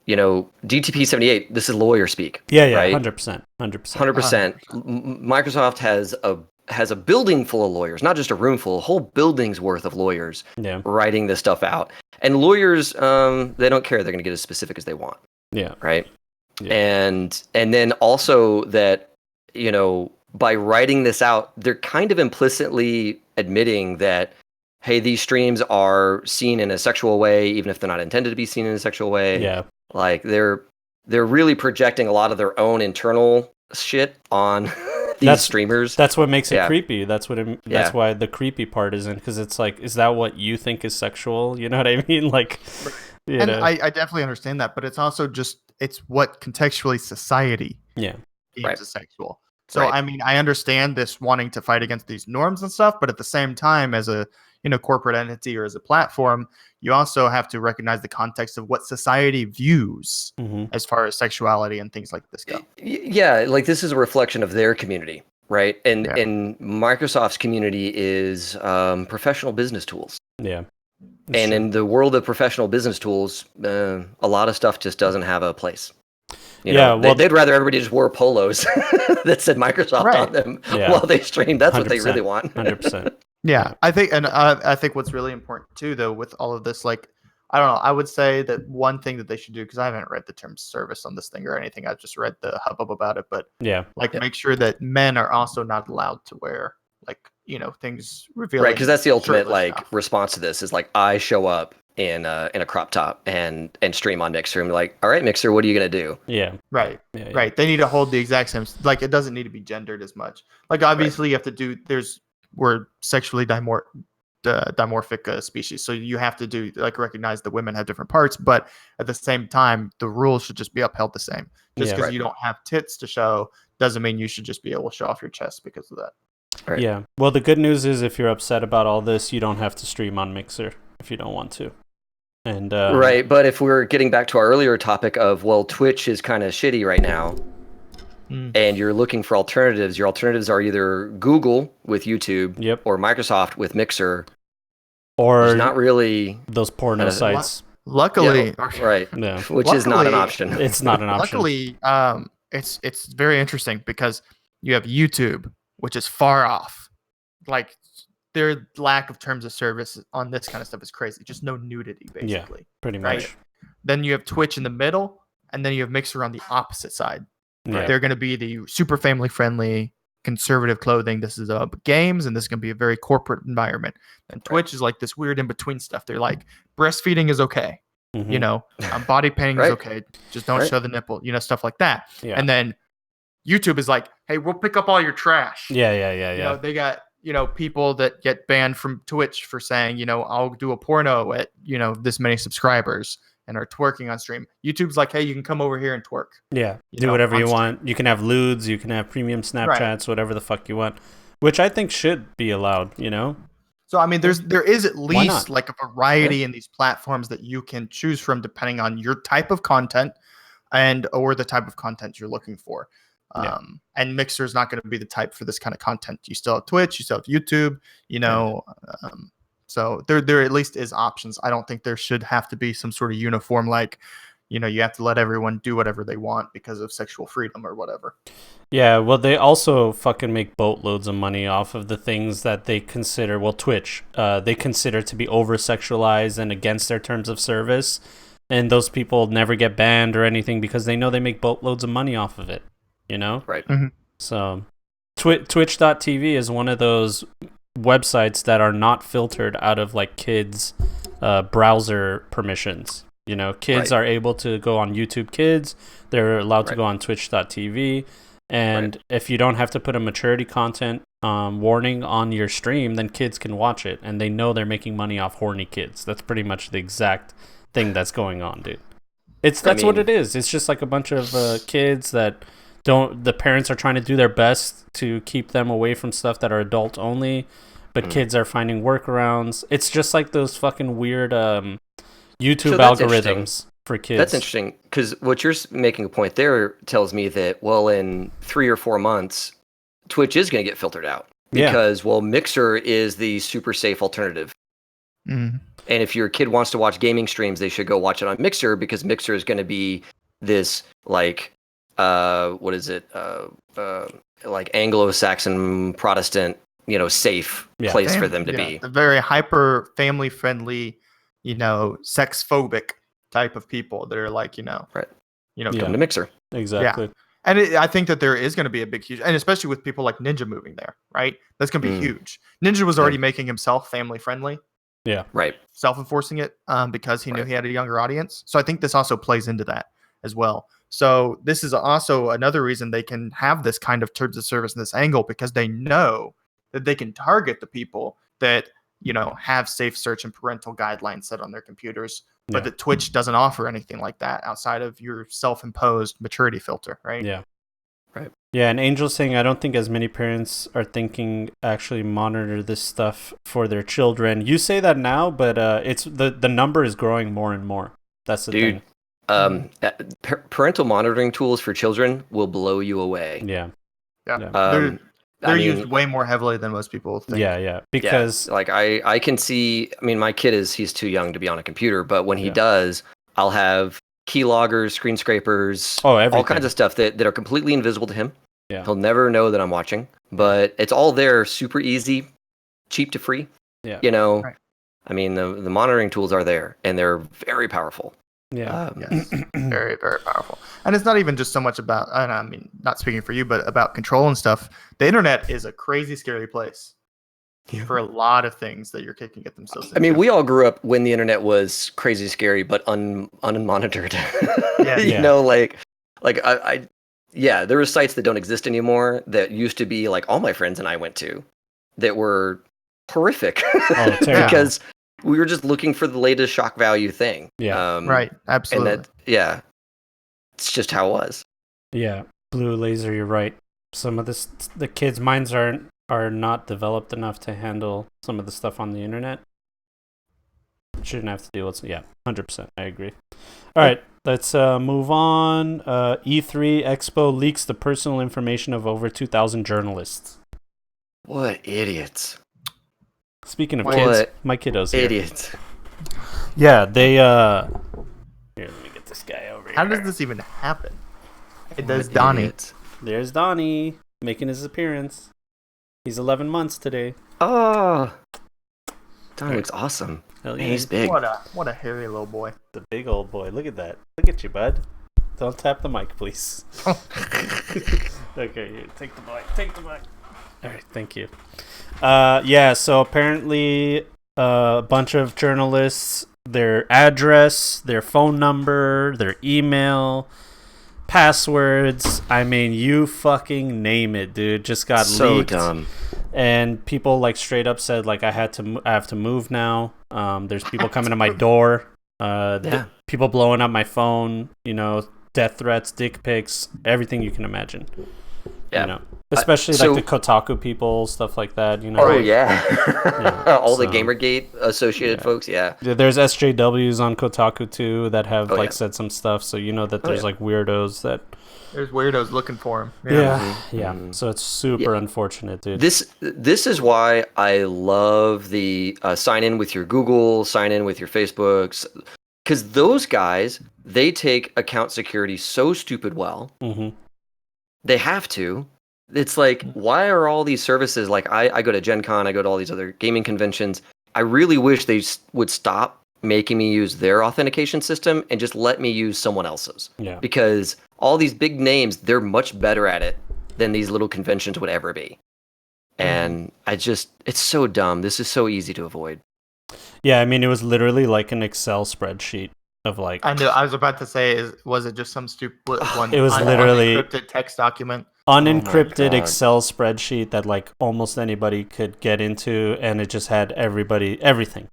GTP78, this is lawyer speak. Yeah, right? 100%. Microsoft has a building full of lawyers, not just a room full, a whole building's worth of lawyers writing this stuff out. And lawyers, they don't care. They're going to get as specific as they want. Yeah. Right? Yeah. And then also that, by writing this out, they're kind of implicitly admitting that, hey, these streams are seen in a sexual way, even if they're not intended to be seen in a sexual way. Yeah. Like they're really projecting a lot of their own internal shit on these streamers. That's what makes it creepy. That's why the creepy part is in, because it's like, is that what you think is sexual? You know what I mean? Like, I definitely understand that, but it's also it's what contextually society deems as sexual. So I mean, I understand this wanting to fight against these norms and stuff, but at the same time, as a corporate entity or as a platform, you also have to recognize the context of what society views as far as sexuality and things like this go. Yeah, like this is a reflection of their community, right? And Microsoft's community is professional business tools. Yeah. And in the world of professional business tools, a lot of stuff just doesn't have a place. They'd rather everybody just wore polos that said Microsoft on them while they stream. That's what they really want. 100%. Yeah, I think what's really important too, though, with all of this, like, I don't know, I would say that one thing that they should do, because I haven't read the terms of service on this thing or anything, I've just read the hubbub about it, but make sure that men are also not allowed to wear things revealing. Right, because that's the ultimate stuff. Response to this is like, I show up in a crop top and stream on Mixer and be like, all right, Mixer, what are you gonna do? Yeah. Right. They need to hold the exact same, like, it doesn't need to be gendered as much. Like, obviously you have to do, we're sexually dimorphic species, so you have to do recognize that women have different parts, but at the same time the rules should just be upheld the same. Just because you don't have tits to show doesn't mean you should just be able to show off your chest because of that. Right. Yeah, well, the good news is if you're upset about all this, you don't have to stream on Mixer if you don't want to. And right, but if we're getting back to our earlier topic of, well, Twitch is kind of shitty right now, and you're looking for alternatives, your alternatives are either Google with YouTube or Microsoft with Mixer, or there's not really those porno sites. Luckily, which is not an option. It's not an option. Luckily, it's very interesting because you have YouTube, which is far off. Like, their lack of terms of service on this kind of stuff is crazy. Just no nudity, basically. Yeah, pretty much. Then you have Twitch in the middle, and then you have Mixer on the opposite side. Yeah. They're going to be the super family friendly, conservative clothing. This is games, and this is going to be a very corporate environment. And Twitch is like this weird in between stuff. They're like, breastfeeding is okay. Body painting is okay. Just don't show the nipple. Stuff like that. Yeah. And then YouTube is like, hey, we'll pick up all your trash. Yeah. They got people that get banned from Twitch for saying, I'll do a porno at, this many subscribers and are twerking on stream. YouTube's like, hey, you can come over here and twerk. Yeah, do whatever you want. You can have lewds, you can have premium Snapchats, whatever the fuck you want, which I think should be allowed, So, I mean, there is at Why least not? like a variety in these platforms that you can choose from depending on your type of content or the type of content you're looking for. And Mixer is not going to be the type for this kind of content. You still have Twitch, you still have YouTube, so there at least is options. I don't think there should have to be some sort of uniform, like, you have to let everyone do whatever they want because of sexual freedom or whatever. Yeah, well, they also fucking make boatloads of money off of the things that they consider, Twitch, they consider to be over-sexualized and against their terms of service. And those people never get banned or anything because they know they make boatloads of money off of it, Right. Mm-hmm. So Twitch.tv is one of those websites that are not filtered out of like kids' browser permissions. Kids are able to go on YouTube Kids. They're allowed to go on Twitch.tv. And if you don't have to put a maturity content warning on your stream, then kids can watch it. And they know they're making money off horny kids. That's pretty much the exact thing that's going on, dude. That's what it is. It's just like a bunch of kids that the parents are trying to do their best to keep them away from stuff that are adult only, but kids are finding workarounds. It's just like those fucking weird YouTube algorithms for kids. That's interesting, because what you're making a point there tells me that, in 3 or 4 months, Twitch is going to get filtered out because, Mixer is the super safe alternative. Mm. And if your kid wants to watch gaming streams, they should go watch it on Mixer, because Mixer is going to be this like like Anglo-Saxon Protestant, safe place for them to be. A very hyper family friendly, sex phobic type of people that are like, come to Mixer. Exactly. Yeah. And I think that there is going to be a big, huge, and especially with people like Ninja moving there, right? That's going to be huge. Ninja was already making himself family friendly. Yeah. Right. Self-enforcing it because he knew he had a younger audience. So I think this also plays into that as well. So this is also another reason they can have this kind of terms of service in this angle, because they know that they can target the people that, have safe search and parental guidelines set on their computers, but that Twitch doesn't offer anything like that outside of your self-imposed maturity filter, right? Yeah. Right. Yeah, and Angel's saying, I don't think as many parents are thinking actually monitor this stuff for their children. You say that now, but it's the number is growing more and more. That's the thing. Parental monitoring tools for children will blow you away. Yeah. They're used way more heavily than most people think. Yeah. Because like I can see, my kid he's too young to be on a computer, but when he does, I'll have keyloggers, screen scrapers, all kinds of stuff that are completely invisible to him. Yeah. He'll never know that I'm watching, but it's all there, super easy, cheap to free. Yeah. Right. The monitoring tools are there, and they're very powerful. Yeah. Yes. Very, very powerful. And it's not even just so much about, not speaking for you, but about control and stuff. The internet is a crazy, scary place for a lot of things that your kid can get themselves into. We all grew up when the internet was crazy, scary, but unmonitored. There were sites that don't exist anymore that used to be like all my friends and I went to that were horrific because we were just looking for the latest shock value thing. Yeah. Right. Absolutely. And it's just how it was. Yeah. Blue Laser, you're right. Some of the kids' minds are not developed enough to handle some of the stuff on the internet. Shouldn't have to deal with 100%. I agree. All right, let's move on. E3 Expo leaks the personal information of over 2,000 journalists. What idiots. Speaking of kids, my kiddos here. Idiots. Yeah, they here, let me get this guy over here. How does this even happen? There's Donnie. Idiots. There's Donnie making his appearance. He's 11 months today. Oh. Donnie looks awesome. Hell yeah. Man, he's big. What a hairy little boy. The big old boy. Look at that. Look at you, bud. Don't tap the mic, please. Okay, here, take the mic. Take the mic. All right, thank you. So apparently a bunch of journalists, their address, their phone number, their email, passwords, you fucking name it, dude, just got so leaked. dumb. and people like straight up said like I have to move now. There's people coming to my door. People blowing up my phone. Death threats, dick pics, everything you can imagine. Yeah. Especially like the Kotaku people, stuff like that. Oh yeah. All the Gamergate associated folks. Yeah. There's SJWs on Kotaku too that have said some stuff. So that there's like weirdos that. There's weirdos looking for him. Yeah. So it's super unfortunate, dude. This is why I love the sign in with your Google, sign in with your Facebooks, because those guys, they take account security so stupid well. Mm-hmm. They have to. It's like, why are all these services, like I go to Gen Con, I go to all these other gaming conventions. I really wish they would stop making me use their authentication system and just let me use someone else's. Yeah. Because all these big names, they're much better at it than these little conventions would ever be. And it's so dumb. This is so easy to avoid. Yeah, I mean, it was literally like an Excel spreadsheet of like. I know. I was about to say, was it just some stupid one? It was literally unencrypted text document. Unencrypted Excel spreadsheet that like almost anybody could get into, and it just had everything,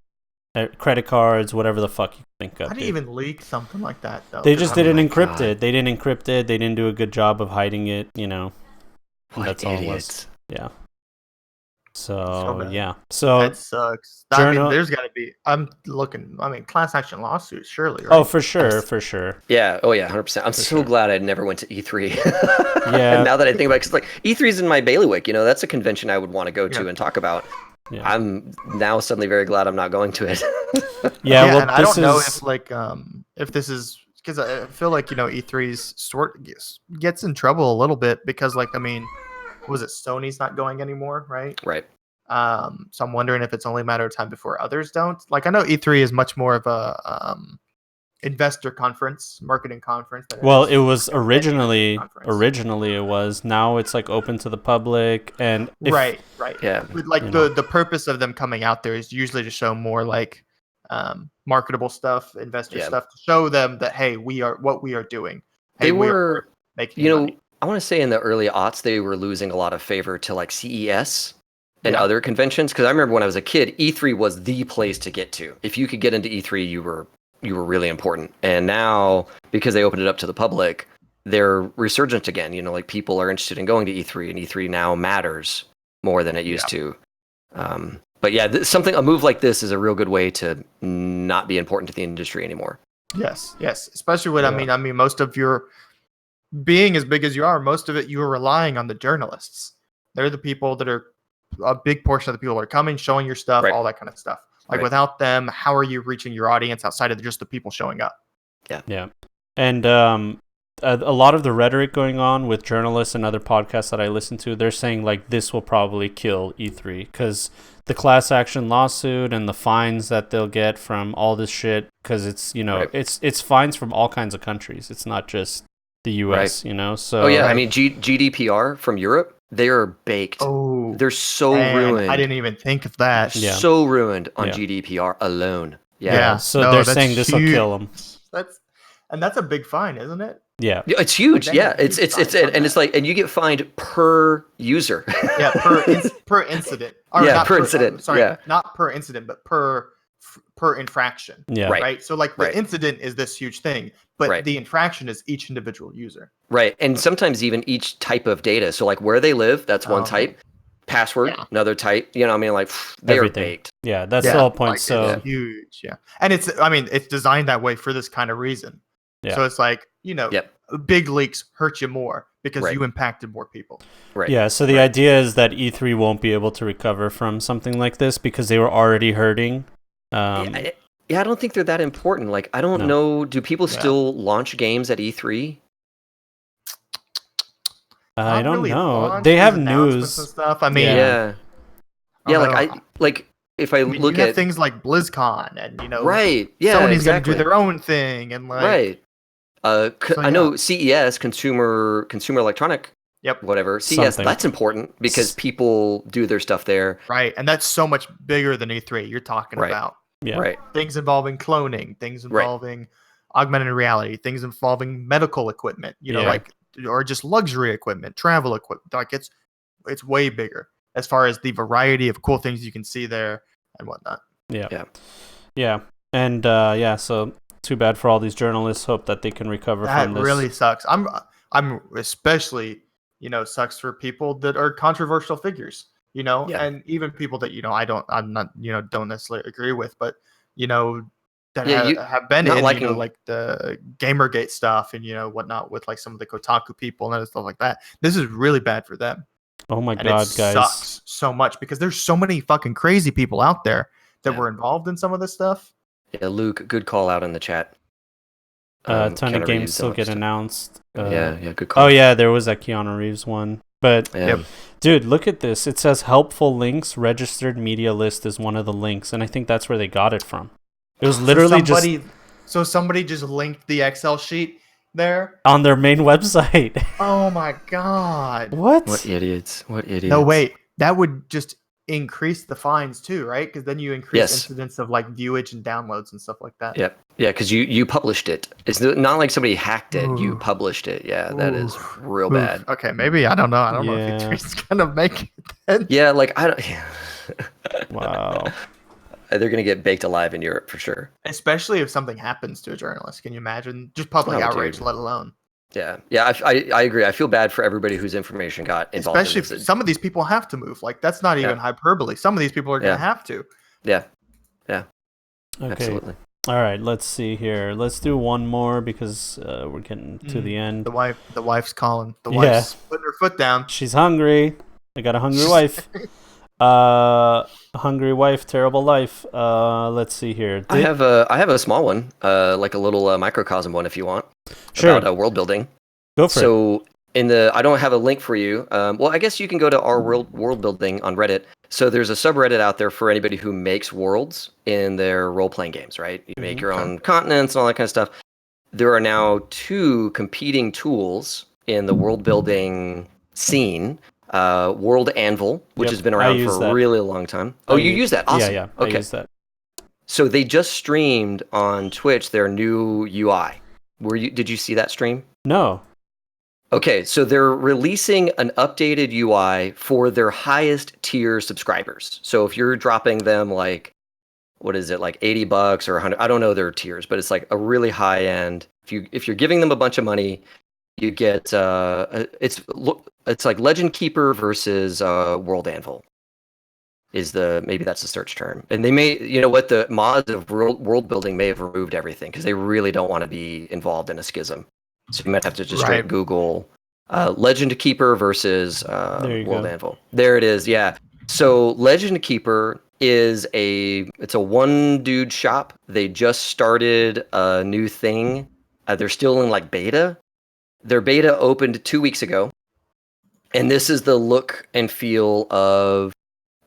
credit cards, whatever the fuck you think of. How do you even leak something like that though? They just didn't encrypt it. They didn't encrypt it. They didn't do a good job of hiding it. That's all it was. Yeah. So yeah. So that sucks. I mean, there's got to be. I'm looking. I mean, class action lawsuits, surely. Right? Oh, for sure. Yeah. Oh, yeah. 100%. I'm so glad I never went to E3. Yeah. Now that I think about it, because like E3 is in my bailiwick. That's a convention I would want to go to and talk about. Yeah. I'm now suddenly very glad I'm not going to it. Well, and I don't know if this is because I feel like E3's gets in trouble a little bit because was it Sony's not going anymore, right? Right. So I'm wondering if it's only a matter of time before others don't. Like I know E3 is much more of a investor conference, marketing conference. Well, it was originally it was. Now it's like open to the public and right. Yeah. But the purpose of them coming out there is usually to show more like marketable stuff, investor stuff, to show them that hey, we are doing. Hey, they were making money. I want to say in the early aughts, they were losing a lot of favor to like CES and other conventions. Because I remember when I was a kid, E3 was the place to get to. If you could get into E3, you were really important. And now, because they opened it up to the public, they're resurgent again. Like people are interested in going to E3, and E3 now matters more than it used to. But yeah, a move like this is a real good way to not be important to the industry anymore. Yes, especially when I mean, most of your being as big as you are, most of it you are relying on the journalists. They're the people that are a big portion of the people that are coming, showing your stuff, all that kind of stuff. Like without them, how are you reaching your audience outside of just the people showing up? Yeah. And a lot of the rhetoric going on with journalists and other podcasts that I listen to, they're saying like this will probably kill E3 because the class action lawsuit and the fines that they'll get from all this shit, because it's it's fines from all kinds of countries. It's not just the U.S. So I mean GDPR from Europe, they are baked. Oh, they're so ruined. I didn't even think of that. So ruined on GDPR alone. So they're saying this will kill them. That's a big fine, isn't it? Yeah, it's huge. And you get fined per user. per incident. Per incident. Not per incident, but per infraction. Yeah. Right. So the incident is this huge thing, but the infraction is each individual user. Right. And sometimes even each type of data. So like where they live, that's one type. Password, another type. They are baked. Yeah, that's the whole point. It's huge. Yeah. And it's designed that way for this kind of reason. Yeah. So it's like, big leaks hurt you more because you impacted more people. Right. Yeah. So the idea is that E3 won't be able to recover from something like this because they were already hurting. I don't think they're that important. Like, I don't know. Do people still launch games at E3? I don't know. They have news and stuff. I mean, if I look at things like BlizzCon and Sony's going to do their own thing and I know CES, consumer electronic. Yep. Whatever. CES, that's important because people do their stuff there. Right. And that's so much bigger than E3 you're talking about. Yeah. Right. Things involving cloning, things involving augmented reality, things involving medical equipment, or just luxury equipment, travel equipment. Like it's way bigger. as far as the variety of cool things you can see there and whatnot. Yeah. And so too bad for all these journalists. Hope that they can recover That from this. really sucks. I'm especially, sucks for people that are controversial figures, Yeah. and even people that, I'm not, don't necessarily agree with, but, that Yeah, you have been not in, liking like the Gamergate stuff and, whatnot with like some of the Kotaku people and stuff like that. This is really bad for them. Oh my And God, it guys. sucks so much because there's so many fucking crazy people out there that Yeah. were involved in some of this stuff. Yeah, Luke, good call out in the chat. A ton of Keanu games Reeves still and get stuff. announced. Yeah, good call. Oh yeah, there was that Keanu Reeves one. But Yeah. dude, look at this. It says helpful links. Registered media list is one of the links, and I think that's where they got it from. It was literally So somebody just linked the Excel sheet there. on their main website. Oh my god. What? What idiots? No, wait. That would just increase the fines too, right? Because then you increase Yes. incidents of like viewage and downloads and stuff like that. Yeah, because you published it. It's not like somebody hacked it. You Ooh. published it. Yeah, that is Oof. real Oof. bad. Okay, maybe I don't know. I don't know Yeah. if it's gonna make it. Then. Yeah, like I don't. Wow. They're gonna get baked alive in Europe for sure. Especially if something happens to a journalist. Can you imagine? Just public Oh, outrage, dude. let alone. Yeah. I agree. I feel bad for everybody whose information got involved. Especially in if some of these people have to move. Like that's not even hyperbole. Some of these people are gonna have to. Yeah. Okay. Absolutely. All right. Let's see here. Let's do one more because we're getting to the end. The wife's calling. The Yeah. wife's putting her foot down. She's hungry. I got a hungry wife. Hungry wife, terrible life. Let's see here. I have a small one, like a little microcosm one, if you want. Sure. About world building. Go for it. So I don't have a link for you. Well, I guess you can go to our world building on Reddit. So there's a subreddit out there for anybody who makes worlds in their role playing games, right? You make your own continents and all that kind of stuff. There are now 2 competing tools in the world building scene. World Anvil, which has been around for a really long time. Oh, you use that? Awesome. Yeah. Okay. I use that. So they just streamed on Twitch their new UI. Did you see that stream? No. Okay, so they're releasing an updated UI for their highest tier subscribers. So if you're dropping them like, what is it, like $80 or 100? I don't know their tiers, but it's like a really high end. If you're giving them a bunch of money, you get it's like Legend Keeper versus World Anvil. Maybe that's the search term. And they may, the mods of world building may have removed everything because they really don't want to be involved in a schism. So you might have to just straight Google Legend Keeper versus World Anvil. There it is. Yeah. So Legend Keeper is it's a one dude shop. They just started a new thing. They're still in like beta. Their beta opened 2 weeks ago. And this is the look and feel of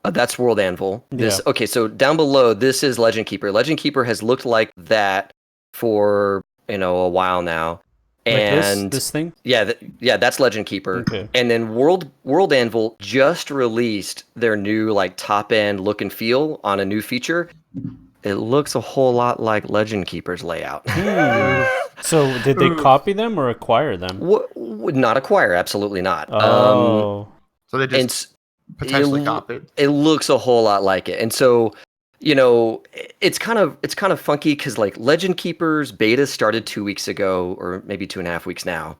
that's World Anvil. Okay, so down below, this is Legend Keeper. Legend Keeper has looked like that for a while now. And like this thing? Yeah, that's Legend Keeper. Okay. And then World Anvil just released their new like top end look and feel on a new feature. It looks a whole lot like Legend Keeper's layout. So did they copy them or acquire them? Would not acquire, absolutely not. Oh. So they just potentially copied. It looks a whole lot like it. And so it's kind of funky because like Legend Keeper's beta started 2 weeks ago, or maybe 2.5 weeks now.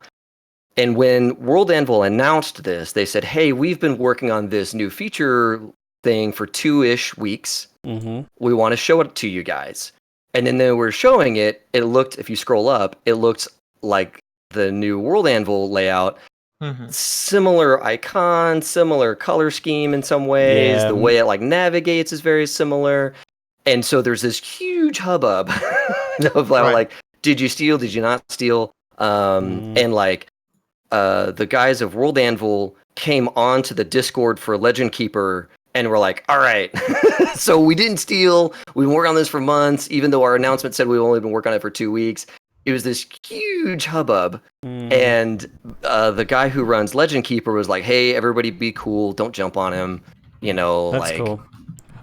And when World Anvil announced this, they said, "Hey, we've been working on this new feature thing for 2-ish weeks. Mm-hmm. We want to show it to you guys." And then they were showing it. It looked, if you scroll up, it looked like the new World Anvil layout. Similar icon, similar color scheme in some ways. The way it like navigates is very similar. And so there's this huge hubbub of like, did you steal? Did you not steal? And like the guys of World Anvil came onto the Discord for Legend Keeper and we're like, all right, so we didn't steal. We've been working on this for months, even though our announcement said we've only been working on it for 2 weeks. It was this huge hubbub. And the guy who runs Legend Keeper was like, hey, everybody be cool. Don't jump on him. That's like, cool.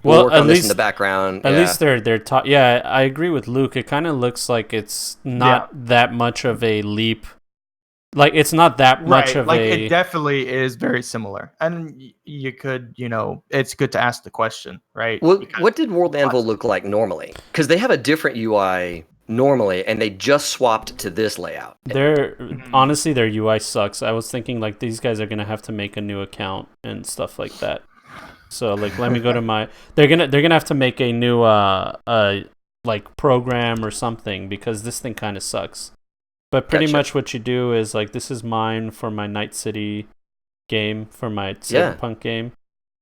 Well, work on this in the background. At least they're taught. Yeah, I agree with Luke. It kind of looks like it's not that much of a leap Like it's not that much Right, of like a. it definitely is very similar, and you could, it's good to ask the question, right? What did World Anvil look like normally? Because they have a different UI normally, and they just swapped to this layout. Honestly, their UI sucks. I was thinking like these guys are gonna have to make a new account and stuff like that. So like, let me go to my. They're gonna have to make a new like program or something because this thing kind of sucks. But pretty Gotcha. much what you do is like this is mine for my Night City game for my Cyberpunk game,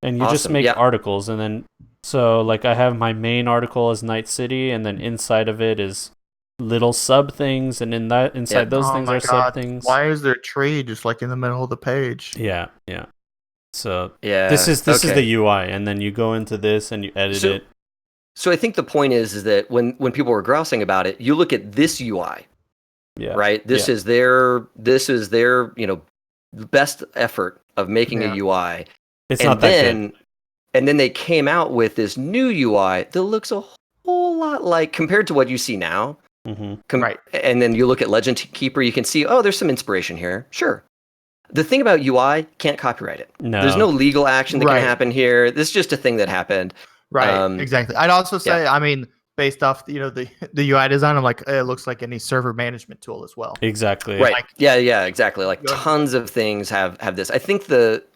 and you just Awesome, make yeah. articles and then so like I have my main article as Night City and then inside of it is little sub things and inside those Oh things my are God, sub things. why is there a tree just like in the middle of the page? Yeah. So Yeah. this is okay. the UI, and then you go into this and you edit it. So I think the point is that when people were grousing about it, you look at this UI, Yeah. right? This is their best effort of making a UI. It's not that good. And then they came out with this new UI that looks a whole lot like compared to what you see now. Mm-hmm. Right. And then you look at Legend Keeper, you can see, oh, there's some inspiration here. Sure. The thing about UI, can't copyright it. No. There's no legal action that Right. can happen here. This is just a thing that happened. Right. Exactly. I'd also say, I mean, based off the UI design, I'm like, it looks like any server management tool as well. Exactly. Right. Like, yeah, exactly. Like Good. tons of things have this. I think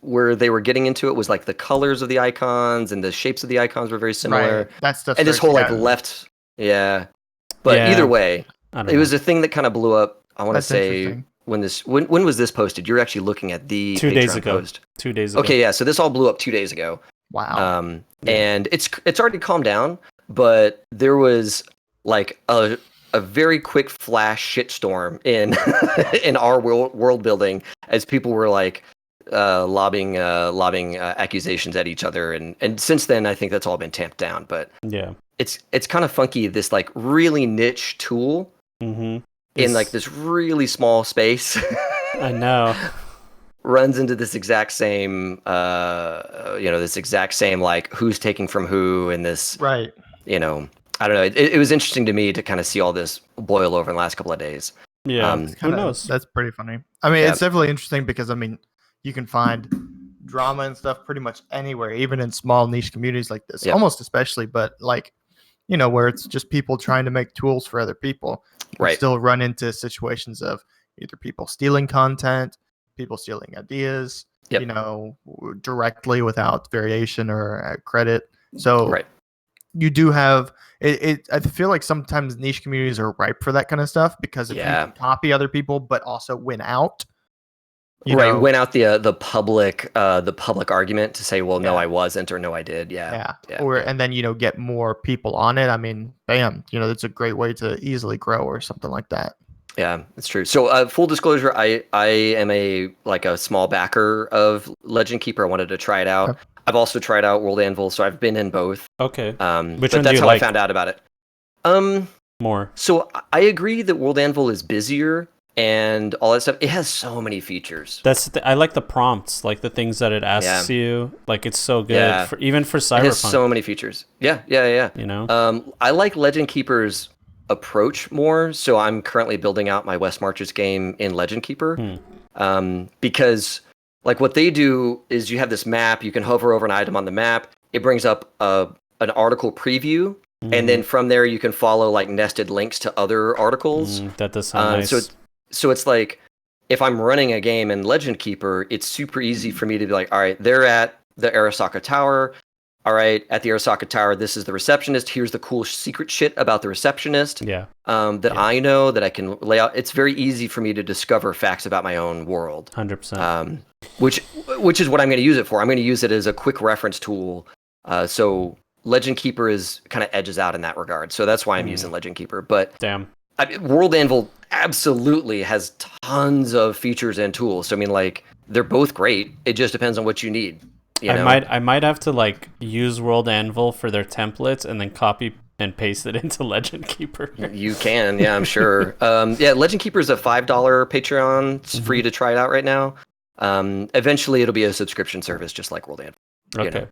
where they were getting into it was like the colors of the icons and the shapes of the icons were very similar. right. That stuff. And this whole like left, yeah. But Yeah. either way, I don't it know. was a thing that kind of blew up. I want to That's say interesting. when was this posted? You're actually looking at the 2 days Patreon ago. post. 2 days ago. Okay, yeah. So this all blew up 2 days ago. Wow. And it's already calmed down, but there was like a very quick flash shitstorm in in our world building as people were like lobbing accusations at each other, and since then I think that's all been tamped down. But Yeah. it's kind of funky, this like really niche tool Mm-hmm. in like this really small space. I know. Runs into this exact same like who's taking from who, and this Right. I don't know. It was interesting to me to kind of see all this boil over in the last couple of days. Yeah. Um, Who knows? That's pretty funny. I mean, Yeah. it's definitely interesting because I mean, you can find drama and stuff pretty much anywhere, even in small niche communities like this. Yeah. Almost especially, but like, where it's just people trying to make tools for other people. You Right. still run into situations of either people stealing content, people stealing ideas, Yep. directly without variation or credit. So Right. you do have it. I feel like sometimes niche communities are ripe for that kind of stuff because if you Yeah. can copy other people but also win out, Right. Went out the public argument to say, well, no, Yeah. I wasn't, or no, I did. Yeah. and then get more people on it. I mean, bam, that's a great way to easily grow or something like that. Yeah, it's true. So, full disclosure, I am a small backer of Legend Keeper. I wanted to try it out. Okay. I've also tried out World Anvil, so I've been in both. Okay. Which Which but one do that's you how like? I found out about it. More. So I agree that World Anvil is busier and all that stuff. It has so many features. I like the prompts, like the things that it asks you. Like it's so good, Yeah. even for Cyberpunk. It has so many features. Yeah. I like Legend Keeper's approach more. So I'm currently building out my West Marches game in Legend Keeper. Because like what they do is you have this map, you can hover over an item on the map, it brings up an article preview, and then from there you can follow like nested links to other articles. That does sound nice. So it's like if I'm running a game in Legend Keeper, it's super easy for me to be like, all right, they're at the Arasaka Tower. All right, at the Arasaka Tower, this is the receptionist. Here's the cool secret shit about the receptionist. Yeah. I know that I can lay out. It's very easy for me to discover facts about my own world. 100%. Which is what I'm going to use it for. I'm going to use it as a quick reference tool. So Legend Keeper is kind of edges out in that regard. So that's why I'm using Legend Keeper. But Damn. World Anvil absolutely has tons of features and tools. So I mean, like they're both great. It just depends on what you need. I might have to like use World Anvil for their templates and then copy and paste it into Legend Keeper. You can, yeah, I'm sure. Legend Keeper is a $5 Patreon. It's free to try it out right now. Eventually, it'll be a subscription service, just like World Anvil. Okay.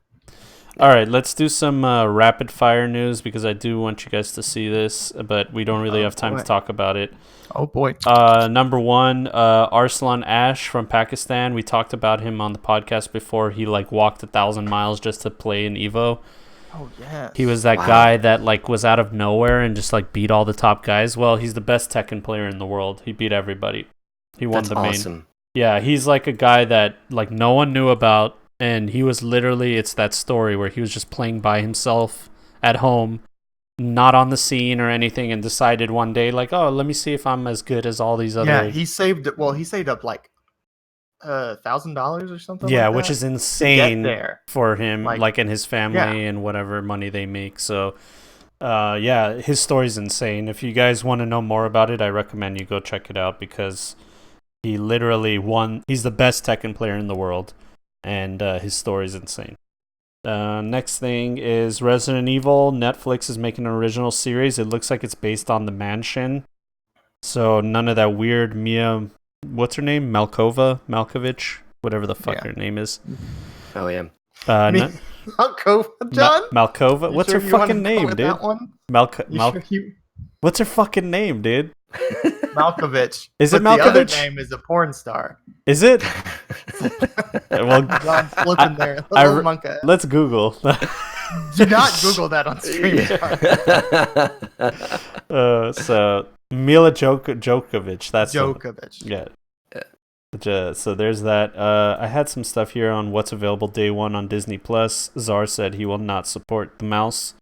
All right, let's do some rapid fire news because I do want you guys to see this, but we don't really have time to talk about it. Oh boy. Number one, Arslan Ash from Pakistan. We talked about him on the podcast before. He like walked 1,000 miles just to play in Evo. Oh yeah. He was that guy that like was out of nowhere and just like beat all the top guys. Well, he's the best Tekken player in the world. He beat everybody. He won the main. Awesome. Yeah, he's like a guy that like no one knew about, and he was literally, it's that story where he was just playing by himself at home, not on the scene or anything, and decided one day like, oh, let me see if I'm as good as all these other. Yeah, he saved up like $1,000 or something. Yeah, like which that is insane there. for him, like and his family and whatever money they make. So, yeah, his story's insane. If you guys want to know more about it, I recommend you go check it out because he literally won. He's the best Tekken player in the world, and his story's insane. Next thing is Resident Evil. Netflix is making an original series. It looks like it's based on The Mansion. So none of that weird Mia, what's her name? Malkovich, whatever the fuck her name is. Oh yeah. Malkova, John? Malkova? What's her fucking name, dude? That one? What's her fucking name, dude? Malkovich. Is it Malkovich? The other Malkovich? name is a porn star. Is it? Well, John's flipping there. Let's Google. Do not Google that on stream. So Mila Djokovic. That's Djokovic. Yeah. So there's that. I had some stuff here on what's available day one on Disney Plus. Czar said he will not support the mouse,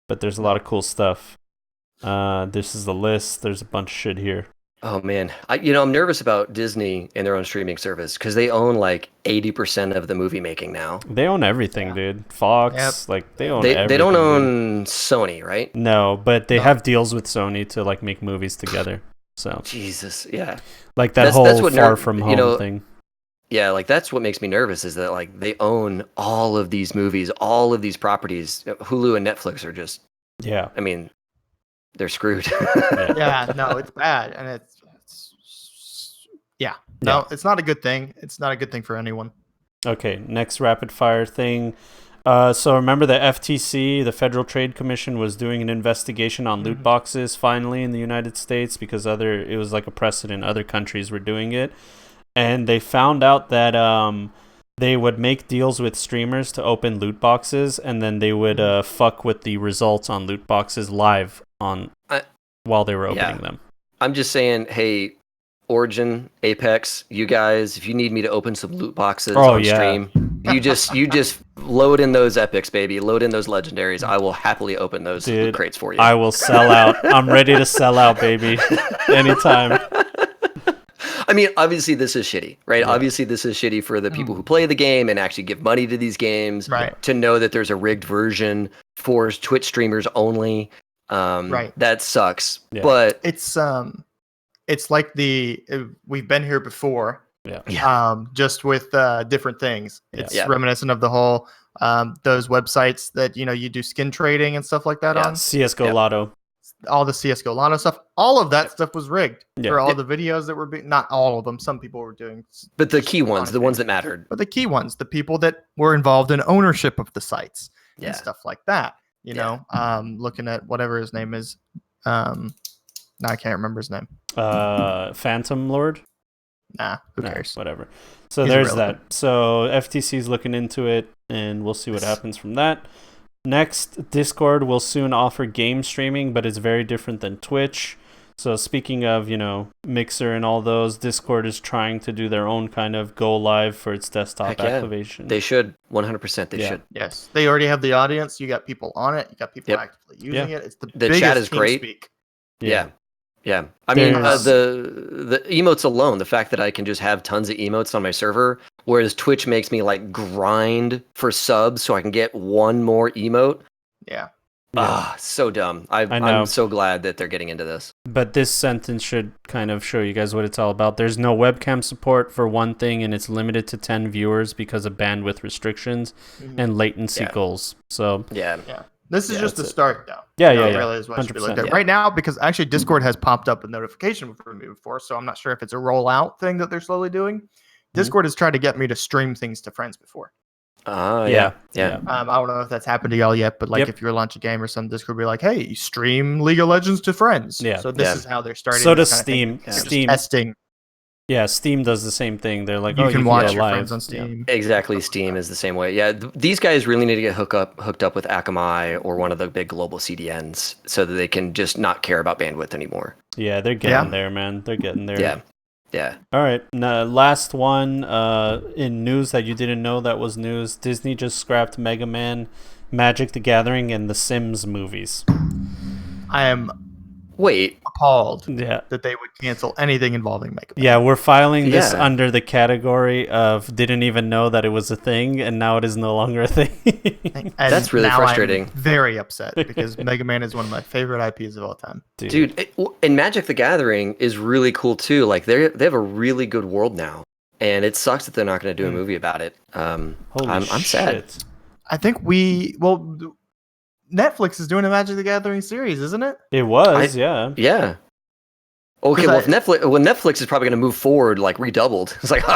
but there's a lot of cool stuff. This is the list. There's a bunch of shit here. Oh man, I'm nervous about Disney and their own streaming service because they own like 80% of the movie making now. They own everything, dude. Fox, like they own. They don't own Sony, right? No, but they have deals with Sony to like make movies together. So Jesus, yeah. Like that's whole Far From Home thing. Yeah, like that's what makes me nervous is that like they own all of these movies, all of these properties. Hulu and Netflix are just. Yeah. I mean, they're screwed. Yeah, no, it's bad, and it's it's not a good thing. It's not a good thing for anyone. Okay, next rapid fire thing. So remember the FTC, the Federal Trade Commission, was doing an investigation on loot boxes finally in the United States because it was like a precedent. Other countries were doing it, and they found out that they would make deals with streamers to open loot boxes, and then they would fuck with the results on loot boxes live while they were opening them. I'm just saying, hey, Origin, Apex, you guys, if you need me to open some loot boxes on stream, you just load in those epics, baby. Load in those legendaries. I will happily open those loot crates for you. I will sell out. I'm ready to sell out, baby. Anytime. I mean, obviously this is shitty, right? Yeah. Obviously this is shitty for the people who play the game and actually give money to these games. Right. To know that there's a rigged version for Twitch streamers only. Right. That sucks. Yeah. But it's like we've been here before. Yeah. Just with different things. It's reminiscent of the whole those websites that you do skin trading and stuff like that on. CS:GO Lotto. All the CS:GO Lotto stuff. All of that stuff was rigged for all the videos that were being. Not all of them. Some people were doing. But the key ones, the ones that mattered. But the key ones, the people that were involved in ownership of the sites and stuff like that. Looking at whatever his name is. No, I can't remember his name. Phantom Lord? Nah, who cares? Whatever. So there's that. So FTC is looking into it, and we'll see what happens from that. Next, Discord will soon offer game streaming, but it's very different than Twitch. So speaking of, Mixer and all those, Discord is trying to do their own kind of go live for its desktop activation. They should. 100% they should. Yes. They already have the audience. You got people on it. You got people actively using it. It's the chat is great. Speak. Yeah. I mean, the emotes alone, the fact that I can just have tons of emotes on my server, whereas Twitch makes me like grind for subs so I can get one more emote. Yeah. So dumb. I'm so glad that they're getting into this. But this sentence should kind of show you guys what it's all about. There's no webcam support for one thing, and it's limited to 10 viewers because of bandwidth restrictions and latency goals. So this is just the start, though. Yeah. Really is what should be looked at right now, because actually Discord has popped up a notification for me before, so I'm not sure if it's a rollout thing that they're slowly doing. Discord has tried to get me to stream things to friends before. Yeah. I don't know if that's happened to y'all yet, but like Yep. if you're launch a game or some Discord, be like, hey, stream League of Legends to friends. Yeah. So this Yeah. is how they're starting. So this does kind of thing. Steam. They're just Steam. testing. Yeah, Steam does the same thing. They're like, You oh, can you watch go your live. friends on Yeah. Steam. Exactly. Steam is the same way. Yeah, these guys really need to get hooked up with Akamai or one of the big global CDNs so that they can just not care about bandwidth anymore. Yeah, they're getting there, man. They're getting there. Yeah. Yeah. All right. Now, last one in news that you didn't know that was news. Disney just scrapped Mega Man, Magic the Gathering, and the Sims movies. I am Wait. appalled Yeah. that they would cancel anything involving Mega Man. Yeah, we're filing this Yeah. under the category of didn't even know that it was a thing, and now it is no longer a thing. And That's really now frustrating. I'm very upset because Mega Man is one of my favorite IPs of all time. Dude, and Magic the Gathering is really cool too. Like they have a really good world now, and it sucks that they're not going to do a movie about it. Holy I'm sad. shit. I think Netflix is doing a Magic the Gathering series, isn't it? It was, yeah. Yeah. Okay, well, if Netflix is probably going to move forward, like redoubled. It's like,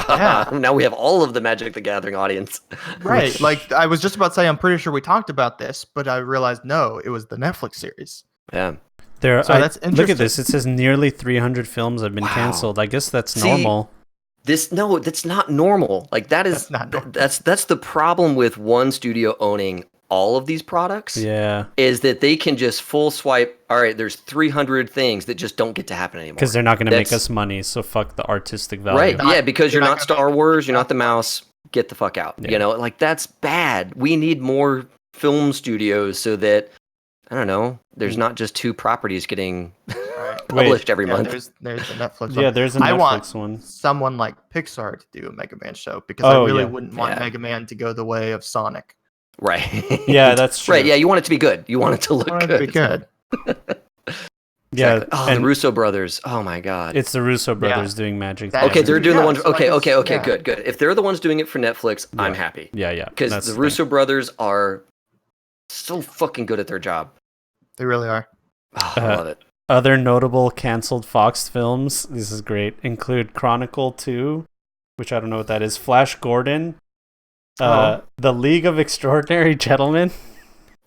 now we have all of the Magic the Gathering audience. Right. Like I was just about to say, I'm pretty sure we talked about this, but I realized no, it was the Netflix series. Yeah. There, So that's look at interesting. this. It says nearly 300 films have been Wow. canceled. I guess that's See, normal. That's not normal. Like That's not normal. that's the problem with one studio owning all of these products. Yeah, Is that they can just full swipe. All right, there's 300 things that just don't get to happen anymore. because they're not going to make That's- us money. So fuck the artistic value. Right. Not- Yeah, because you're you're not not gonna Star make- Wars, you're not the mouse. Get the fuck out. Yeah. You know, like that's bad. We need more film studios so that I don't know. There's not just two properties getting published every Yeah, month. there's the Netflix. Yeah, one. there's a I want Netflix one. someone like Pixar to do a Mega Man show because Oh, I really yeah. wouldn't want Yeah. Mega Man to go the way of Sonic. Right. Yeah, that's true. Right. Yeah, you want it to be good. You want it to look I want it good. to be good. Yeah, Exactly. Oh, and the Russo brothers. Oh my god. it's the Russo brothers doing Magic. That- Okay, they're doing the Yeah, ones. so I Okay, guess- okay, yeah. good. If they're the ones doing it for Netflix, I'm happy Yeah, yeah. because that's the thing. Russo brothers are so fucking good at their job. They really are. Oh, I love it. Other notable canceled Fox films, this is great, include Chronicle 2, which I don't know what that is, Flash Gordon, The League of Extraordinary Gentlemen,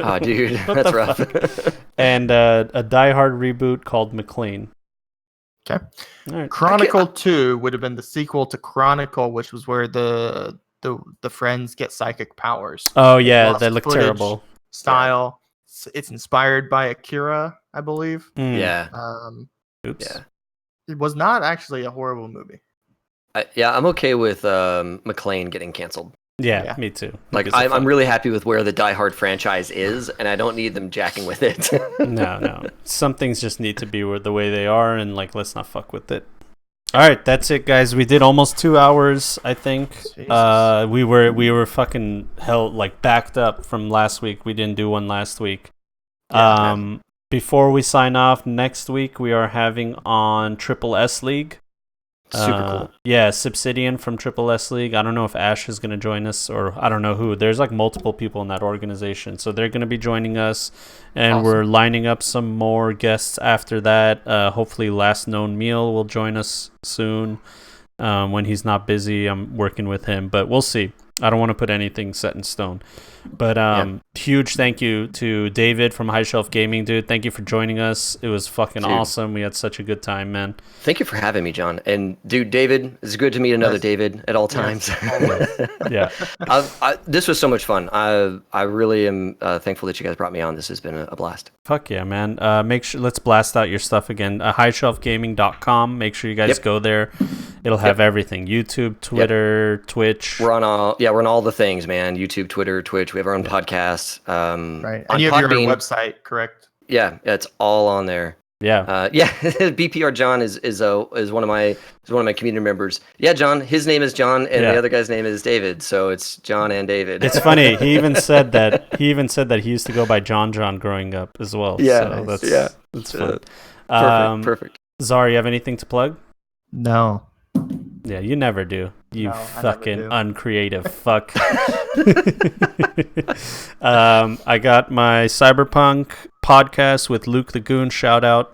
Oh, dude, What that's the rough. and a Die Hard reboot called McLean. Okay. All right. Chronicle 2 would have been the sequel to Chronicle, which was where the friends get psychic powers. Oh, yeah, Lost that looked footage terrible. Style. It's inspired by Akira, I believe. Mm. Yeah, Oops. yeah. It was not actually a horrible movie. I'm okay with McLean getting canceled. Yeah, Yeah. me too. Like, Because of I'm really happy with where the Die Hard franchise is, and I don't need them jacking with it. No. Some things just need to be the way they are, and like, let's not fuck with it. All right, that's it, guys. We did almost 2 hours, I think. Jesus. We were fucking held like backed up from last week. We didn't do one last week. Yeah, Before we sign off, next week we are having on Triple S League. Super cool. Yeah, Subsidian from Triple S League. I don't know if Ash is going to join us or I don't know who. There's like multiple people in that organization. So they're going to be joining us. And Awesome. we're lining up some more guests after that. Hopefully Last Known Meal will join us soon. When he's not busy, I'm working with him. But we'll see. I don't want to put anything set in stone. But huge thank you to David from High Shelf Gaming, dude. Thank you for joining us. It was fucking Dude. awesome. We had such a good time, man. Thank you for having me, John. And dude, David, it's good to meet another Yes. David at all times. Yeah. This was so much fun. I really am thankful that you guys brought me on. This has been a blast. Fuck yeah, man. Make sure, let's blast out your stuff again. Highshelfgaming.com. Make sure you guys Yep. go there. It'll have everything. YouTube, Twitter, Twitch. We're on all the things, man. YouTube, Twitter, Twitch. We have our own podcast. Right. On And you have your own Podbean. website, correct? Yeah, it's all on there. Yeah. BPR John is one of my community members. Yeah, John. His name is John, and Yeah. the other guy's name is David. So it's John and David. It's funny. He even said that he used to go by John growing up as well. Yeah, So that's fun. Perfect. Zara, you have anything to plug? No. Yeah, you never do. You No, I never fucking do. uncreative fuck. I got my Cyberpunk podcast with Luke the Goon, shout out,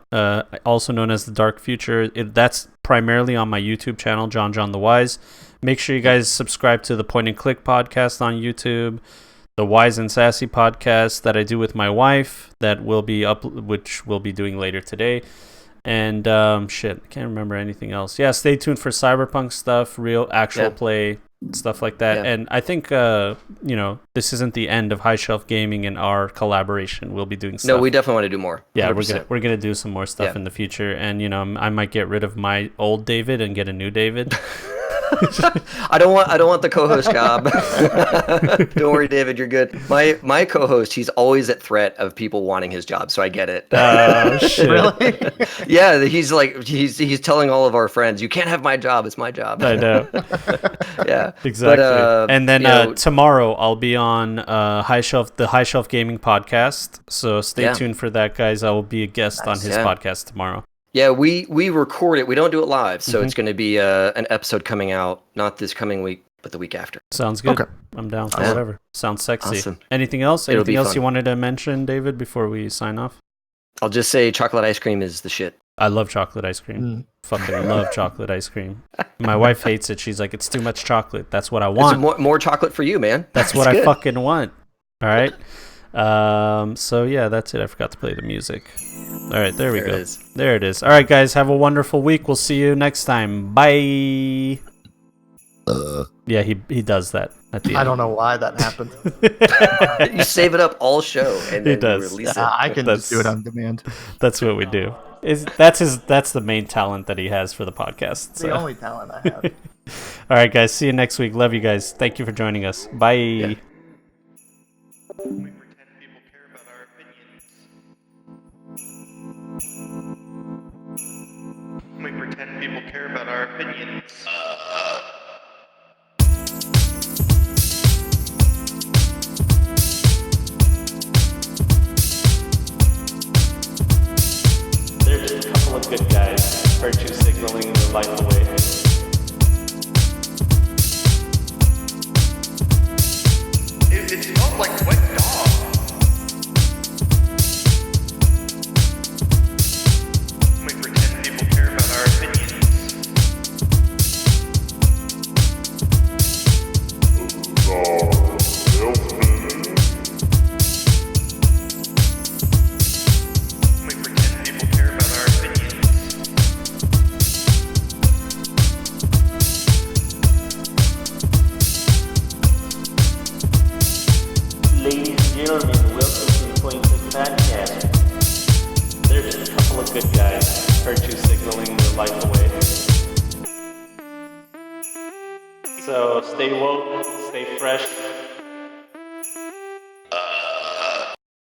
also known as The Dark Future. That's primarily on my YouTube channel, John the Wise. Make sure you guys subscribe to the Point and Click podcast on YouTube, the Wise and Sassy podcast that I do with my wife that will be which we'll be doing later today. And I can't remember anything else. Yeah, stay tuned for Cyberpunk stuff, real actual play, stuff like that. Yeah. And I think this isn't the end of High Shelf Gaming and our collaboration. We'll be doing stuff. No, we definitely want to do more. Yeah, 100%. we're gonna do some more stuff in the future, and I might get rid of my old David and get a new David. I don't want the co-host job. Don't worry, David, you're good. My co-host, he's always at threat of people wanting his job, so I get it. Oh shit! Really? Yeah, he's telling all of our friends, you can't have my job, it's my job. I know. Yeah, exactly. But, and then tomorrow I'll be on the High Shelf Gaming podcast. So stay tuned for that, guys. I will be a guest on his podcast tomorrow. Yeah, we record it. We don't do it live, so it's going to be an episode coming out not this coming week, but the week after. Sounds good. Okay. I'm down for whatever. Sounds sexy. Awesome. Anything else? It'll Anything be else fun. you wanted to mention, David, before we sign off? I'll just say chocolate ice cream is the shit. I love chocolate ice cream. Fucking love chocolate ice cream. My wife hates it. She's like, it's too much chocolate. That's what I want. It's more chocolate for you, man. That's what I fucking want. All right. So yeah, that's it. I forgot to play the music. All right, there we go. There it is. All right, guys, have a wonderful week. We'll see you next time. Bye. Yeah, he does that at the end. I don't know why that happened. You save it up all show and then does. you release it. I can just do it on demand. That's what we do. That's the main talent that he has for the podcast. It's the only talent I have. All right, guys. See you next week. Love you guys. Thank you for joining us. Bye. We pretend people care about our opinions. We pretend people care about our opinions. There's a couple of good guys, virtue signaling their life away. It smelled like wet dog. We pretend people care about our opinions. We pretend people care about our opinions. Ladies and gentlemen, welcome to the Point Click Podcast. There's a couple of good guys, virtue signaling their life away. So stay woke, stay fresh,